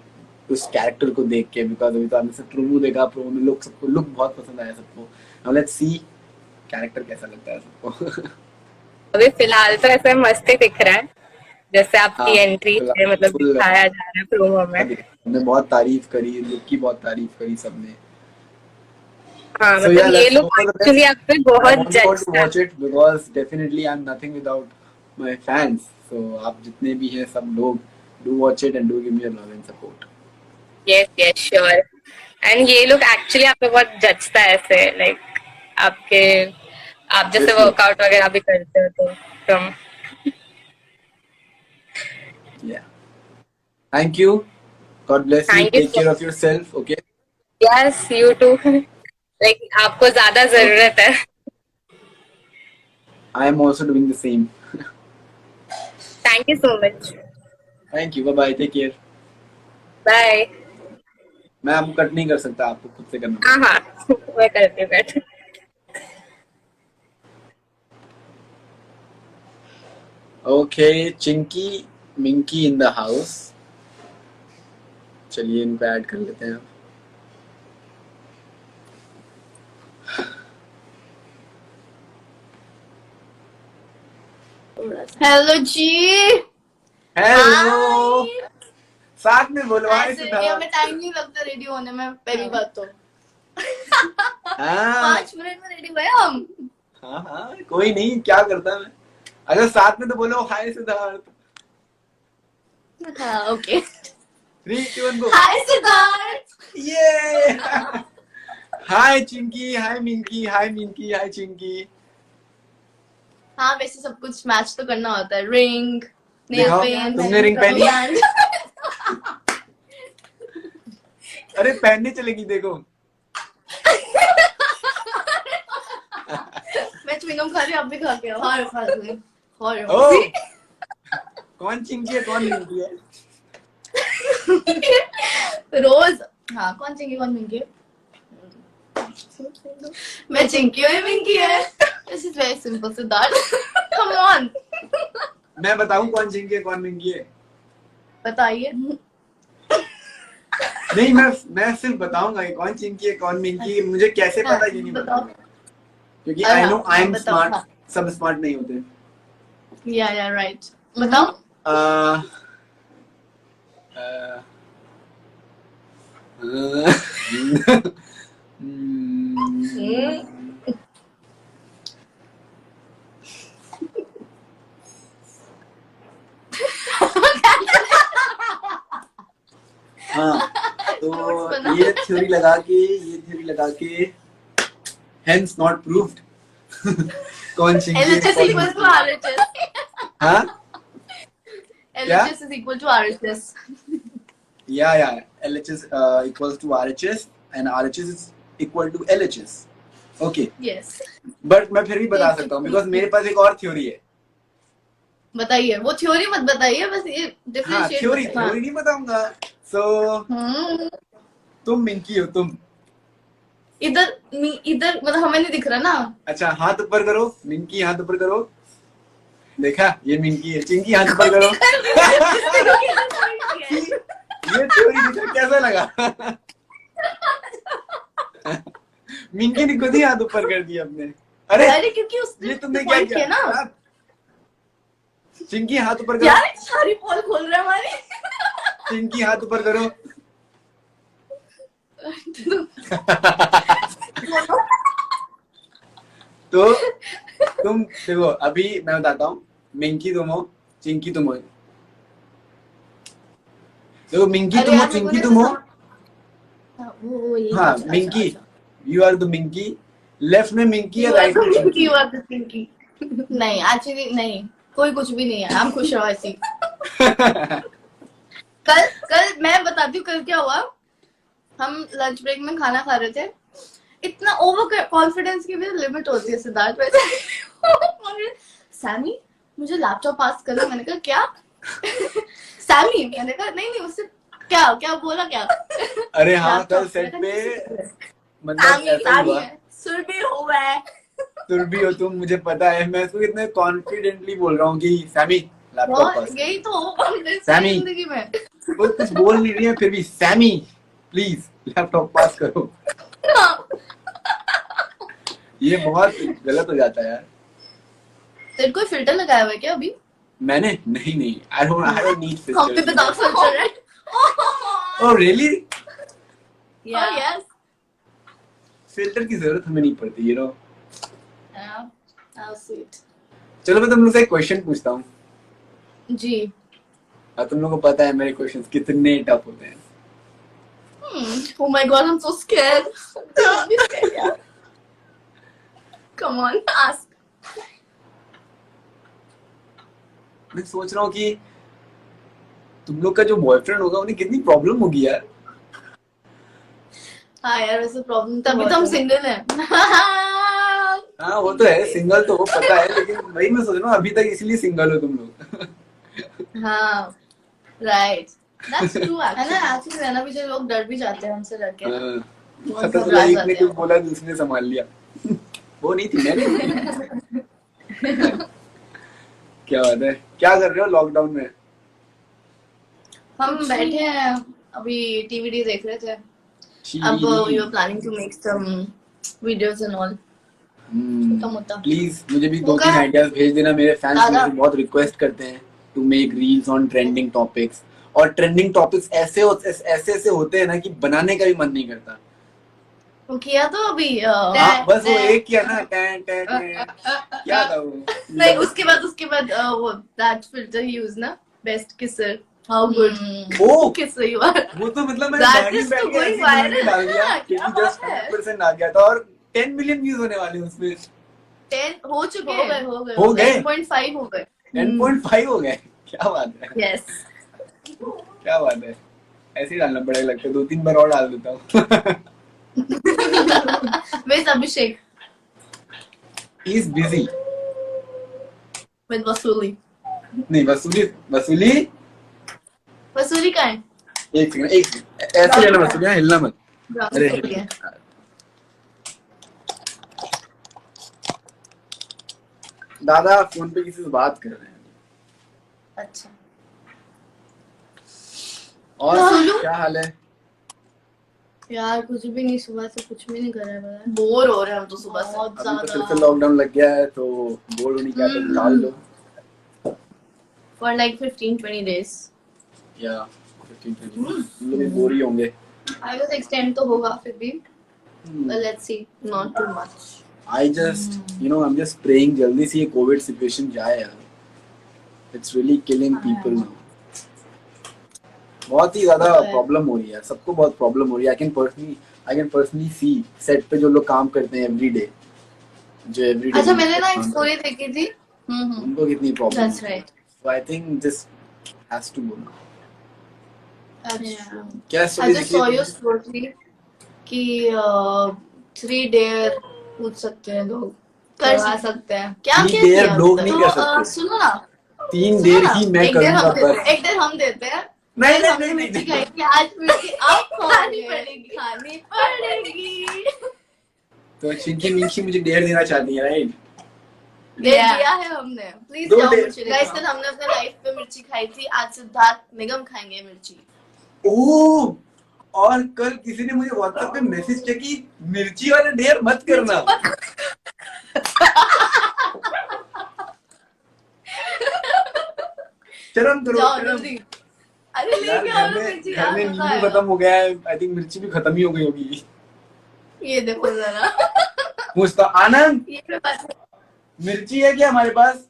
उस कैरेक्टर को देख के, बिकॉज अभी तो आपने सब प्रोमो देखा, प्रोमो में लोग सबको लुक बहुत पसंद आया सबको। नाउ लेट्स सी कैरेक्टर कैसा लगता है सबको। अभी फिलहाल तो ऐसे मस्त ही दिख रहा है जैसे आपकी हाँ, एंट्री है, मतलब दिखाया जा रहा है प्रोमो में। हमने बहुत तारीफ करी, लुक की बहुत तारीफ करी सबने। हाँ So, मतलब yeah, ये let's लोग hope for the best. Actually आप पे I बहुत want you all जज to watch it because definitely I'm nothing without my fans. So आप जितने भी हैं सब लोग do watch it and do give me your love and support. Yes sure. And ये लोग एक्चुअली आप पे बहुत जजता है ऐसे, लाइक आपके आप जैसे Yes, वर्कआउट वगैरह भी करते हो तो Yeah. Thank you. God bless you. Thank you Take care of yourself. Okay. Yes you too like आपको ज्यादा जरूरत है. I am also doing the same. Thank you so much. Thank you. Bye bye. Take care. Bye. मैं आपको cut नहीं कर सकता, आपको खुद से करना. हाँ हाँ मैं करती हूँ cut. Okay. Chinky Minky in the house. चलिए इनको ऐड कर लेते हैं. हेलो जी. हेलो. साथ में बोलो. हाय ऐसे सुधा. हमें टाइम नहीं लगता रेडी होने में. पहली बात तो हाँ 5 मिनट में रेडी हुए हम. हाँ हाँ कोई नहीं, क्या करता मैं. अगर साथ में तो बोलो हाय सिद्धार्थ. हाँ ओके. 3 2 1 गो. हाय सिद्धार्थ. ये हाय चिंकी, हाय मिंकी, हाय मिंकी, हाय चिंकी. हाँ वैसे सब कुछ मैच तो करना होता है. रिंग, नेल दिखाओ, पेंट, तुमने रिंग पहनी? अरे पहनने चलेगी देखो. मैं च्युइंगम खा रही हूँ, आप भी खा के आओ. हाँ खा रही हूँ. ओ कौन चिंकी है कौन मिंकी है? रोज. हाँ कौन चिंकी कौन मिंकी है? मैं चिंकी हूँ, ये मिंकी है. This is very simple Siddharth. Come on. मैं बताऊं कौन चिंकी है कौन मिंकी है? बताइए. नहीं मैं सिर्फ बताऊंगा कि कौन चिंकी है कौन मिंकी है. मुझे कैसे पता ये नहीं बताओ. बताऊंगा क्योंकि आई नो आई एम बताओ, स्मार्ट. हाँ. सब स्मार्ट नहीं होते. या राइट. बताओ. हाँ तो ये थ्योरी लगा के hence not proved. कौन चिंकी है, LHS कौन equals to मिंकी है. RHS. हाँ LHS is equal to RHS. yeah LHS equals to RHS and RHS is equal to LHS. Okay. Yes. But मैं फिर भी बता सकता हूँ because मेरे पास एक और थ्योरी है. बताइए. वो थ्योरी मत बताइए, बस ये हाँ डिफरेंशिएट. थ्योरी नहीं बताऊंगा. So तुम मिंकी हो तुम. इधर मतलब हमें नहीं दिख रहा ना. अच्छा हाथ ऊपर करो. मिंकी हाथ ऊपर करो. देखा ये मिंकी है. चिंकी हाथ ऊपर करो. ये थ्योरी देखा कैसा लगा? मिंकी ने खुद ही हाथ ऊपर कर दिया अपने. अरे क्योंकि उसने ये तुमने क्या किया ना. चिंकी हाथ ऊपर करो. यार सारी पोल खोल रहा है हमारी. चिंकी हाथ ऊपर करो. तो तुम देखो अभी मैं बताता हूँ. मिंकी तुम हो, चिंकी तुम हो. देखो मिंकी तुम हो, चिंकी तुम हो. हाँ Minki, you are the Minki. Left में मिंकी है, राइट में चिंकी. नहीं एक्चुअली नहीं, कोई कुछ भी नहीं है. हम खुश रहो ऐसी. कल मैं बताती हूँ कल क्या हुआ. हम लंच ब्रेक में खाना खा रहे थे. इतना ओवर कॉन्फिडेंस की भी लिमिट होती है सिद्धार्थ. वैसे सैमी मुझे लैपटॉप पास करो. मैंने कहा क्या? सैमी मैंने कहा नहीं उससे क्या बोला क्या? अरे हाँ कल सेट पे मतलब ऐसा हुआ. सुर भी हुआ है. तुम भी हो तुम, मुझे पता है. मैं इसको इतने कॉन्फिडेंटली बोल रहा हूँ कि सैमी लैपटॉप पास. यही तो ओवर कॉन्फिडेंस सैमी जिंदगी में. वो कुछ बोल नहीं रही है फिर भी सैमी प्लीज लैपटॉप पास करो. ये बहुत गलत हो जाता है यार. तेरे को फिल्टर लगाया हुआ है क्या अभी? मैंने नहीं आई डोंट नीड हम पे बताओ फिल्टर है. Oh really? यस. फिल्टर की जरूरत हमें नहीं पड़ती यू नो. How sweet. चलो मैं तुम लोग से एक क्वेश्चन पूछता हूँ. जी. और तुम लोगों को पता है मेरे क्वेश्चंस कितने टफ होते हैं. Oh my god, I'm so scared. Don't be scared, yeah. Come on, ask. मैं सोच रहा हूँ कि तुम लोग का जो बॉयफ्रेंड होगा उन्हें कितनी प्रॉब्लम होगी यार। हाँ यार वैसे प्रॉब्लम तभी तो हम सिंगल हैं। हाँ वो तो है, सिंगल तो वो पता है, लेकिन वही मैं सोच रहा हूँ अभी तक इसलिए सिंगल हो तुम लोग। हाँ राइट, दैट्स ट्रू है ना। एक्चुअली रहना भी चाहिए, लोग डर भी जाते हैं हमसे लड़के। हाँ, बहुत पता चला घबरा एक जाते ने हैं। कुछ बोला दूसरे ने संभाल लिया। वो नहीं थी, मैंने। क्या बात है, क्या कर रहे हो लॉकडाउन में? हम बैठे हैं अभी, टीवीडी देख रहे थे। अब we are planning to make some videos and all. मोटा। प्लीज मुझे भी होगा। 2-3 आइडियाज भेज देना, मेरे फैंस दादा। मुझे बहुत रिक्वेस्ट करते हैं to make reels on trending topics, और ट्रेंडिंग टॉपिक्स ऐसे होते हैं ना कि बनाने का भी मन नहीं करता। वो किया तो अभी हाँ, बस वो एक किया ना, टैन टैन टैन, क्या था वो? नहीं उसके बाद वो दैट फिल्टर यूज ना, best kisser, how good a kisser you are. वो तो मतलब मैंने That बैग में is बैठ तो के going ऐसे बना के viral डाल दिया है, क्योंकि क्या जस्ट बात है? 100% आ गया था, और 10 मिलियन व्यूज होने वाले हैं उसमें। 10 हो चुके हैं, हो गए? 10.5 हो गए। 10.5 हो गए, क्या बात है, यस क्या बात है। ऐसे ही डालना पड़ेगा लगता है, 2-3 बार और डाल देता हूँ। Where's Abhishek He is busy। with वसूली? नहीं, वसूली वसूली का है? एक सेकंड ऐसे लेना वसूली, यहाँ हिलना मत। अरे वसूली है। दादा फोन पे किसी से बात कर रहे हैं। अच्छा और वसूलू? क्या हाल है? यार कुछ भी नहीं, सुबह से कुछ भी नहीं कर रहा है, बोर हो रहे हैं हम तो सुबह से बहुत अभी तो फिर से ज्यादा। लॉकडाउन लग गया है, तो बोर होने की आदत डाल दो। For like 15-20 days। या 15-20 हम लोग बोर ही होंगे। I guess extend तो होगा फिर भी, but let's see, not too much। I just, I'm just praying जल्दी से ये कोविड सिचुएशन जाए यार। It's really killing people now। बहुत ही ज्यादा प्रॉब्लम हो रही है, सबको बहुत प्रॉब्लम हो रही है। I can personally see set पे जो लोग काम करते हैं एवरी डे, जो एवरी डे। अच्छा मैंने ना एक स्टोरी देखी थी। उनको कितनी problem. That's right। So I think this has to go now। अच्छा क्या I story just saw your story कि 3 डेयर पूछ सकते हैं लोग, करवा सकते हैं। क्या 3 क्या डेयर किया लोग अभी नहीं तक? कर सकते। सुनो ना, 3 डेयर ही मैं एक डेयर करूंगा हम देते बस। हैं, एक डेयर हम देते हैं। नहीं, फिर नहीं, हमने नहीं, मिर्ची नहीं। खाई थी, आज मिर्ची आप खानी पड़ेगी। तो चिंकी मिंकी मुझे डेयर देना चाहती है, राइट? दे दिया है हमने। प्लीज दो जाओ डेयर। मिर्ची गाइस, कल हमने अपने लाइफ पे मिर्ची खाई थी, आज सिद्धार्थ निगम खाएंगे मिर्ची। ओह, और कल किसी ने मुझे व्हाट्सएप पे मैसेज किया कि मिर्ची वाला डेयर मत करना। शर्म करो, जाओ शर्म। जल्दी। अरे यार लेके आओ घर ना में मिर्ची, घर में यार नींबू मजा आएगा। खत्म हो गया है, आई थिंक मिर्ची भी खत्म ही हो गई होगी। ये देखो जरा। पूछता आनंद, ये भी बात है। मिर्ची है क्या हमारे पास?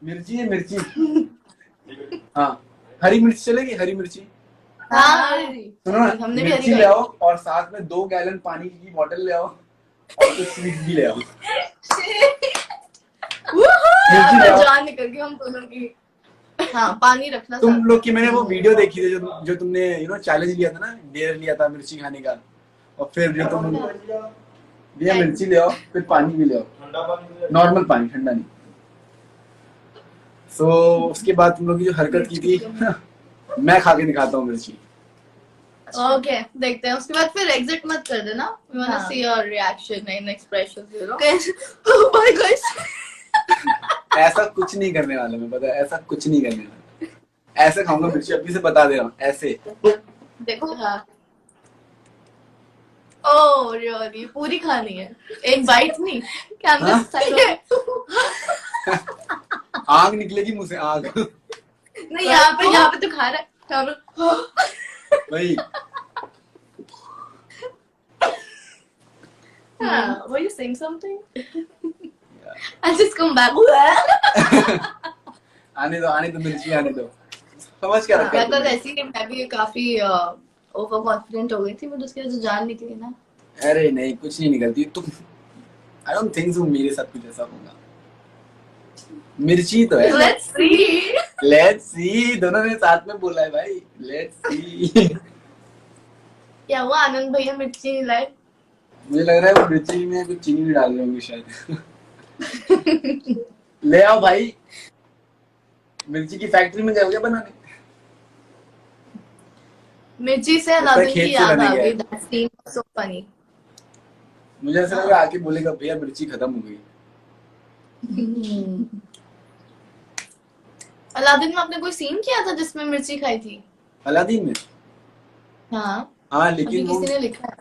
मिर्ची है, मिर्ची। हाँ, हरी मिर्ची चलेगी, हरी मिर्ची। हाँ सुनो ना, हमने भी मिर्ची हरी ले आओ और साथ में 2 गैलन पानी की बोतल ले आओ और कुछ स्वीट्स भी ले आओ। मिर्ची ले आओ। जान निकल गई हम दोनों की। हाँ पानी रखना तुम साथ। लोग की मैंने वो वीडियो देखी थी जो तुमने चैलेंज लिया था ना, डेयर लिया था मिर्ची खाने का, और फिर जो तुम भैया मिर्ची ले आओ फिर पानी भी ले आओ, नॉर्मल पानी, ठंडा नहीं। सो उसके बाद तुम लोग की जो हरकत की थी, मैं खा के दिखाता हूँ मिर्ची। ओके देखते हैं, उसके बाद फिर एग्जिट मत कर देना। We want to see your reaction and expressions, you know. Oh my god, ऐसा कुछ नहीं करने वाला मैं, पता है, ऐसा कुछ नहीं करने वाला। ऐसे खाऊंगा मिर्ची, अभी से बता दे रहा हूँ, ऐसे। देखो। हाँ ओह रियली, पूरी खानी है, एक बाइट नहीं, क्या अंदर साइड आग निकलेगी मुंह से, आग। नहीं यहाँ पे तो खा रहा है, यहाँ पे वही। were you saying something? I'll just come back। आने दो मिर्ची आने दो, समझ क्या रखा है मैं तो तुमने? ऐसी मैं भी काफी ओवर कॉन्फिडेंट हो गई थी, बट उसके बाद जो जान निकली ना। अरे नहीं, कुछ नहीं निकलती तुम। आई डोंट थिंक सो मेरे साथ कुछ ऐसा होगा। मिर्ची तो है। Let's see। लेट्स सी, दोनों ने साथ में बोला है भाई, लेट्स सी। क्या हुआ आनंद भैया मिर्ची नहीं लाए? मुझे लग रहा है वो मिर्ची में कुछ चीनी भी डाल रहे होंगे शायद। ले आओ भाई, मिर्ची की फैक्ट्री में जाओगे बनाने। मिर्ची से लगता है अलादीन खेत की से याद बने आ गए। गई, दैट सीन सो फनी। मुझे ऐसा लग रहा है आके बोलेगा भैया मिर्ची खत्म हो गई। अलादीन में आपने कोई सीन किया था जिसमें मिर्ची खाई थी? अलादीन में? हाँ, हाँ अभी लेकिन वो, किसी ने लिखा है।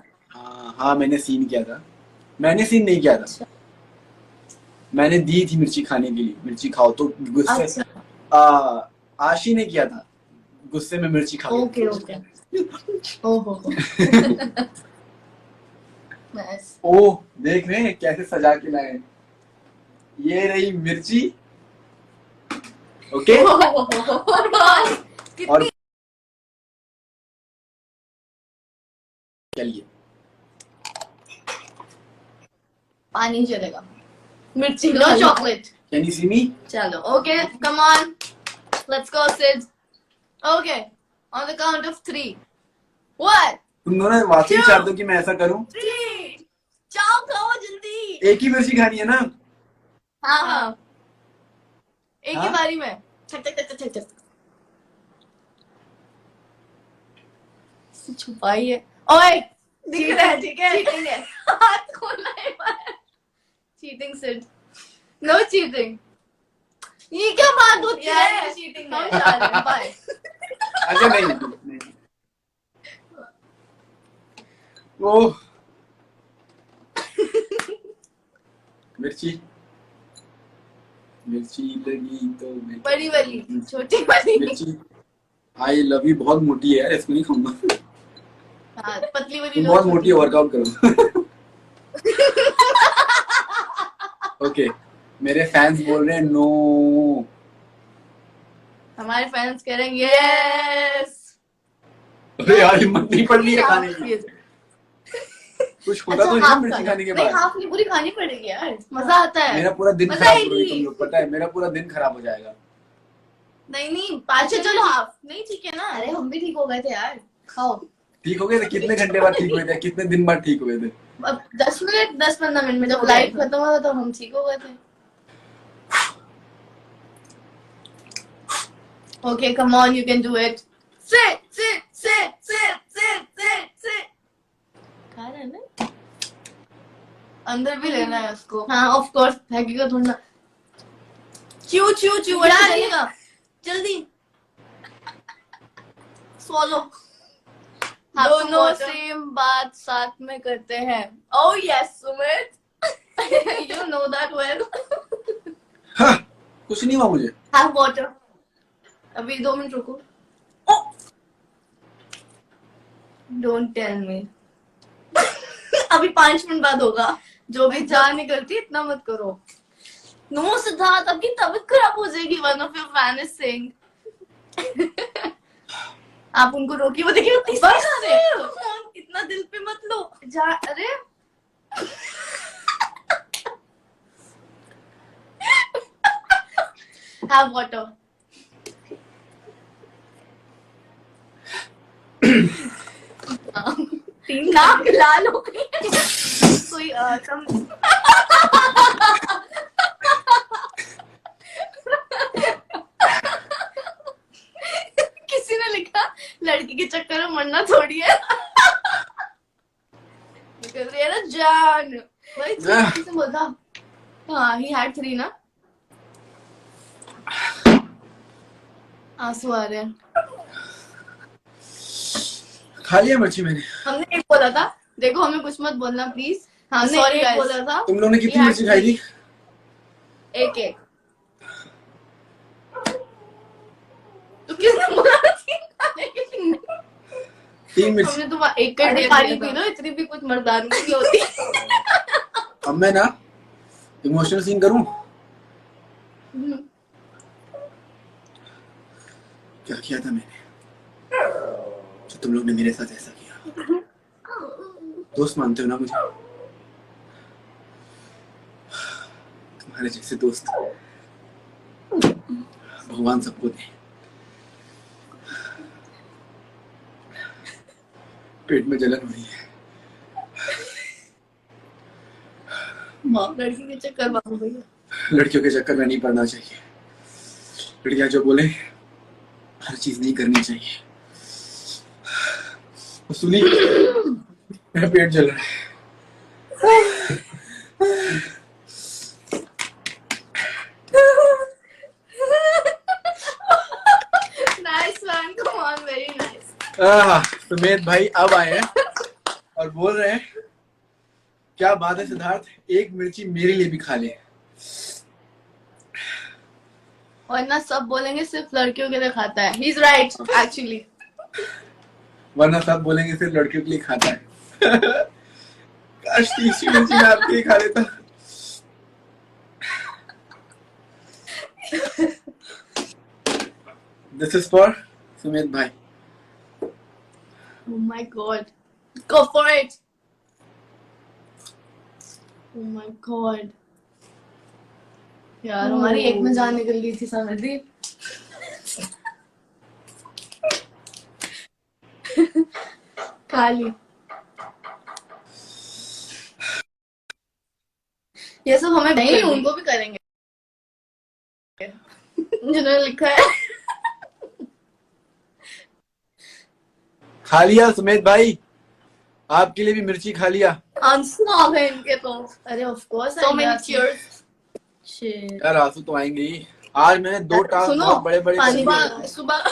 हाँ मैंने सीन किया था। मैंने सीन नहीं किया था, अच्छा। मैंने दी थी मिर्ची खाने के लिए, मिर्ची खाओ तो गुस्से। अच्छा, आशी ने किया था, गुस्से में मिर्ची खा ओके ओके। ओहो। नाइस। ओह देख रहे हैं कैसे सजा के लाए, ये रही मिर्ची। ओके और चलिए पानी चलेगा, मिर्ची no chocolate. Can you see me? चलो okay, come on, let's go Sid. Okay, on the count of 3। 1 तुम दोनों वाकई चाहते हो कि मैं ऐसा करूं? 3, जाओ खाओ जल्दी। एक ही मिर्ची खानी है ना? हाँ हाँ, एक ही हाँ? बारी में। ठक ठक ठक ठक ठक। छुपाई है। ओए दिख रहा है, ठीक है, चीटिंग है। हाथ खोलना है बार। Cheating Sid, no cheating. ये क्या बात होती है? चीटिंग हम जा रहे हैं, बाय। अच्छा नहीं। ओह मिर्ची मिर्ची लगी तो मैं बड़ी वाली, छोटी वाली। मिर्ची आई लव यू बहुत मोटी है यार, इसको नहीं खाऊंगा। हाँ, पतली वाली तुम लो, बहुत छोटी मोटी है, वर्कआउट करो। ओके मेरे फैंस बोल रहे हैं नो। हमारे फैंस कह रहे हैं यस। अरे यार हिम्मत नहीं पड़ रही है खाने की। कुछ होता तो नहीं ना हाफ मिर्ची खाना। खाने के नहीं, बाद? हाफ नहीं, पूरी खानी पड़ेगी यार, मजा आता है। मेरा पूरा दिन मजा खराब आएगी। करोगे तुम लोग, पता है मेरा पूरा दिन खराब हो जाएगा। नहीं नहीं, अच्छा चलो हाफ नहीं, ठीक है ना। अरे हम भी ठीक हो गए थे यार, खाओ। ठीक हो गए थे? कितने घंटे बाद ठीक हुए थे? कितने दिन बाद ठीक हुए थे? अब 10 मिनट, 10-15 मिनट में जब लाइट खत्म हुआ तो हम ठीक हो गए थे। Okay come on, you can do it. Sit. खा रहा है ना? अंदर भी लेना है उसको। हाँ ऑफ कोर्स, फेंकेगा थोड़ा ना। चू चलेगा, जल्दी swallow। दोनों सेम बात साथ में करते हैं। Oh yes, Sumit. You know that well. हाँ, कुछ नहीं हुआ मुझे। Have water. अभी 2 मिनट रुको। Don't tell me. अभी 5 मिनट बाद होगा। जो भी जान निकलती इतना मत करो। नो सिद्धार्थ, आपकी तबीयत खराब हो जाएगी। One of your fan is saying. आप उनको रोकिए, वो देखिए इतना दिल पे मत लो। जा, अरे have water. नाक लाल हो गई। कोई किसी ने लिखा लड़की के चक्कर में मरना थोड़ी है। निकल रही है ना जान। भाई किसे बोलता? हाँ, he had 3 ना। आंसू आ रहे हैं। खा लिया मिर्ची मैंने। हमने एक बोला था, देखो हमें कुछ मत बोलना प्लीज। हमने Sorry एक guys. बोला था। तुम लोगों ने कितनी मिर्ची खाई थी? एक। तो किसने बोला था 3 खाने के लिए? 3 मिर्ची। हमने तो एक कर पानी पी लो, इतनी भी कुछ मर्दानगी नहीं होती। अब मैं ना इमोशनल सीन करूं? क्या किया था मैंने तो तुम लोग ने मेरे साथ ऐसा किया? दोस्त मानते हो ना मुझे? तुम्हारे जैसे दोस्त भगवान सबको दे। पेट में जलन हो रही है। लड़की के चक्कर बाबू भैया। लड़कियों के चक्कर में नहीं पड़ना चाहिए। लड़कियां जो बोले हर चीज नहीं करनी चाहिए। सुनी, मेरा पेट जल रहा है। Nice one, come on, very nice. Sumedh भाई अब आए हैं और बोल रहे हैं क्या बात है सिद्धार्थ, एक मिर्ची मेरे लिए भी खा ले। वरना सब बोलेंगे सिर्फ लड़कियों के लिए खाता है। He is right actually. वरना सब बोलेंगे सिर्फ लड़कियों के लिए खाता है। काश तीसरी मिर्ची मैं आपके लिए खा लेता। दिस इज फॉर सुमेध भाई। Oh my god. Go for it. Oh my god. यार हमारी एक में जान निकल गई थी समझी। खा ली। ये सब हमें नहीं, उनको भी करेंगे जिन्होंने लिखा है। खा लिया सुमेध भाई, आपके लिए भी मिर्ची खा लिया। आंसू आ गए इनके तो। अरे of course, so many cheers. Shit यार आंसू तो आएंगे ही। आज मैंने 2 टास्क सुनो, बहुत बड़े बड़े सुबह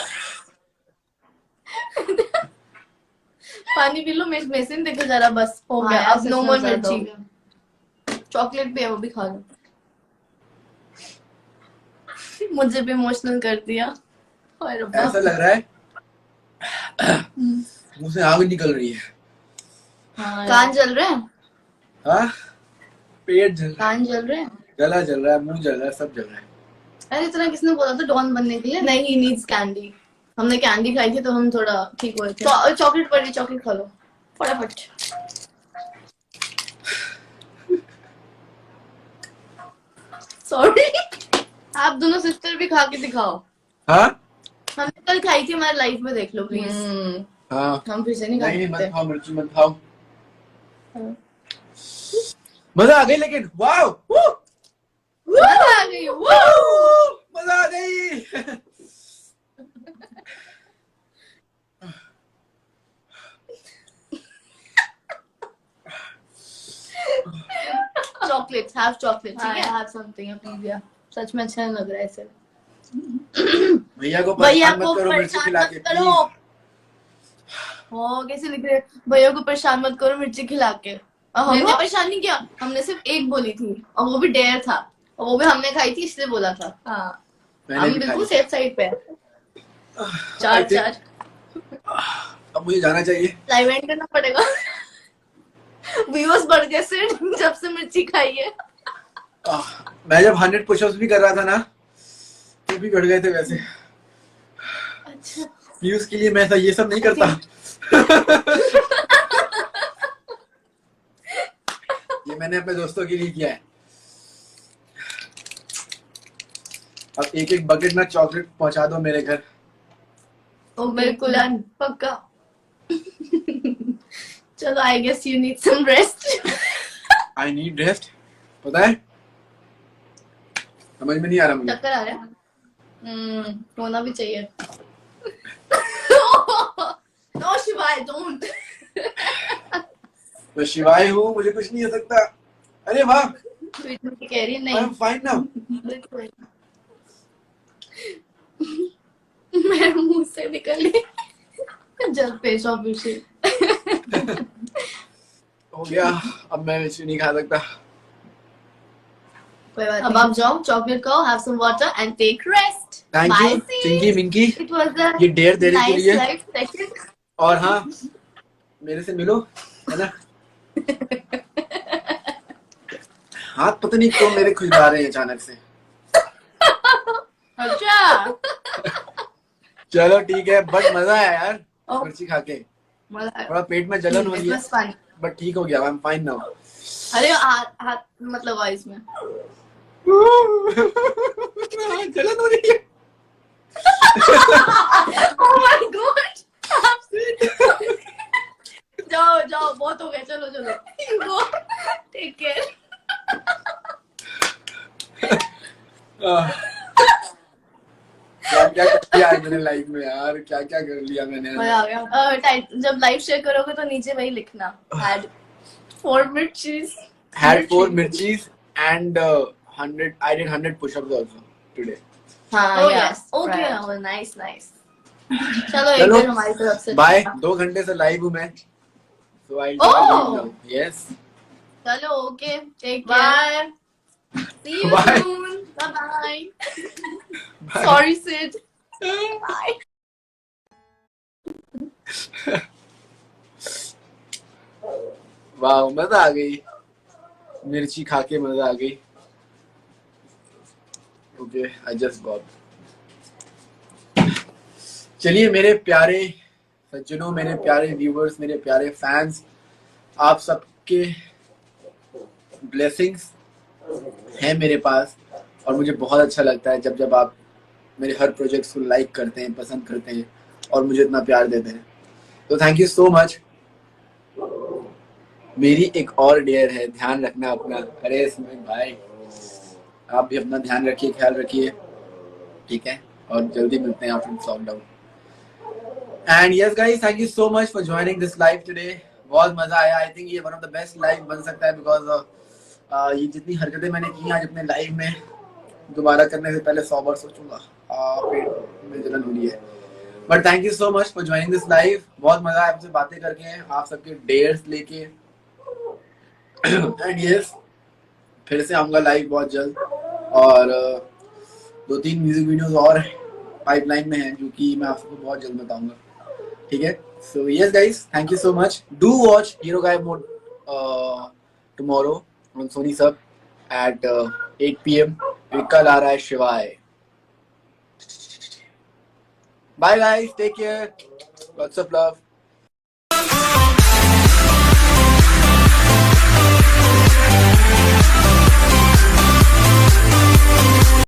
पानी पी लो, मेडिसिन देखो जरा, बस हो गया। अब नो मोर मिर्ची। चॉकलेट भी है, वो भी खा लो। मुझे भी इमोशनल कर दिया। ऐसा लग रहा है मुंह से आग निकल रही है। कान जल रहे हैं। हाँ, पेट जल रहा है, कान जल रहे हैं, गला जल रहा है, मुंह जल रहा है, सब जल रहा है। अरे इतना किसने बोला था डॉन बनने के लिए? नहीं, ही नीड्स कैंडी। हमने कैंडी खाई थी तो हम थोड़ा ठीक हुए थे। चॉकलेट पड़ी, चॉकलेट खा लो फटाफट। सॉरी। आप दोनों सिस्टर भी खा के दिखाओ। हाँ हमने कल खाई थी, हमारे लाइफ में देख लो प्लीज। हाँ, हम फिर से नहीं खा नहीं मत सकते। खाओ मिर्ची, मत खाओ। मजा आ गई लेकिन, वाओ, मजा आ गई, मजा आ गई। चॉकलेट, हैव चॉकलेट, ठीक है? Have something please. या सच में अच्छा नहीं लग रहा है ऐसे। भैया को भैया परेशान को मत करो मिर्ची परेशान खिला मत के, करो। प्लीज। ओ कैसे लिख रहे? भैया को परेशान मत करो मिर्ची खिला के। हमने परेशान नहीं किया, हमने सिर्फ एक बोली थी और वो भी डेयर था, और वो भी हमने खाई थी इसलिए बोला था। हाँ, मैंने हम भी बिल्कुल खाई। सेफ साइड पे हैं। 4-4 अब मुझे जाना चाहिए। लाइव एंड करना पड़ेगा। व्यूअर्स बढ़ गए सिर्फ जब से मिर्ची खाई है। मैं जब 100 पुशअप्स भी कर रहा था ना, तो भी बढ़ गए थे वैसे। अच्छा, व्यूज के लिए मैं ये सब नहीं करता। ये मैंने अपने दोस्तों के लिए किया है। अब एक एक बकेट में चॉकलेट पहुंचा दो मेरे घर। ओ बिल्कुल पक्का। चलो, I guess you need some rest. I need rest, पता है समझ में नहीं आ रहा मुझे। चक्कर आ रहा है। होना भी चाहिए। नो शिवाय, डोंट। मैं शिवाय हूँ, मुझे कुछ नहीं हो सकता। अरे वाह, कह रही आई नहीं। Am fine now. मेरे मुंह से निकली जब पेश ऑब्वियसली। हो गया, अब मैं मिर्ची नहीं खा सकता। अब आप जाओ, चॉकलेट खाओ, have some water and take rest. Thank you Chinki Minki, it was a ये डेयर देने के नाइस लिए। Life session. और हाँ, मेरे से मिलो, है ना। हाथ पता नहीं क्यों मेरे खुजला रहे हैं अचानक से। अच्छा, चलो ठीक है, बट मजा आया यार मिर्ची खा के। मजा थोड़ा पेट में जलन हो रही है, बस पानी। बट ठीक हो गया, आई एम फाइन नाउ। अरे हाथ मत लगाओ इसमें। जलन हो रही है। Oh my God! जाओ जाओ, बहुत हो गया, चलो चलो, go, take care. क्या क्या कर लिया है मैंने लाइफ में यार, क्या क्या कर लिया मैंने। मजा आ गया। जब लाइव शेयर करोगे तो नीचे वही लिखना, had 4 मिर्चीज, Had 4 mirchis and 100. I did 100 push-ups also today. हाँ, Oh, yes, yes, okay, right. oh, nice, nice. चलो एक चलो, दिन हमारी तरफ से। बाय। 2 घंटे से लाइव हूँ मैं, so I'll Oh! yes. चलो okay, take care, see you Bye. soon, bye bye. Sorry Sid, bye. वाह, मजा आ गई, मिर्ची खा के मजा आ गई। Okay, I just got. चलिए मेरे प्यारे सज्जनों, मेरे प्यारे व्यूवर्स, मेरे प्यारे फैंस, आप सबके ब्लेसिंग्स हैं मेरे पास, और मुझे बहुत अच्छा लगता है जब जब आप मेरे हर प्रोजेक्ट्स को लाइक करते हैं, पसंद करते हैं और मुझे इतना प्यार देते हैं। तो थैंक यू सो मच। मेरी एक और डेयर है, ध्यान रखना अपना। अरे सुमित भाई, आप भी अपना ध्यान रखिए, ख्याल रखिए, ठीक है? और जल्दी मिलते हैं after solve down. And yes guys, thank you so much for joining this live today. बहुत मजा आया। आई थिंक ये one of the best live बन सकता है, बिकॉज ये जितनी हरकतें मैंने की आज अपने लाइव में, दोबारा करने से पहले 100 बार सोचूंगा। पेट में जलन हो रही है। But thank you so much for joining this live. बहुत मजा आया आपसे बातें करके, आप सबके डेयर्स लेके। एंड यस, फिर से आऊंगा लाइव बहुत जल्द, और 2-3 म्यूजिक वीडियोस और पाइपलाइन में हैं जो कि मैं आपको बहुत जल्द बताऊंगा, ठीक है? So yes guys, thank you so much. Do watch hero Gayab mode tomorrow on Sony SAB at 8 PM। कल आ रहा है Shivaay. Bye guys, take care, lots of love.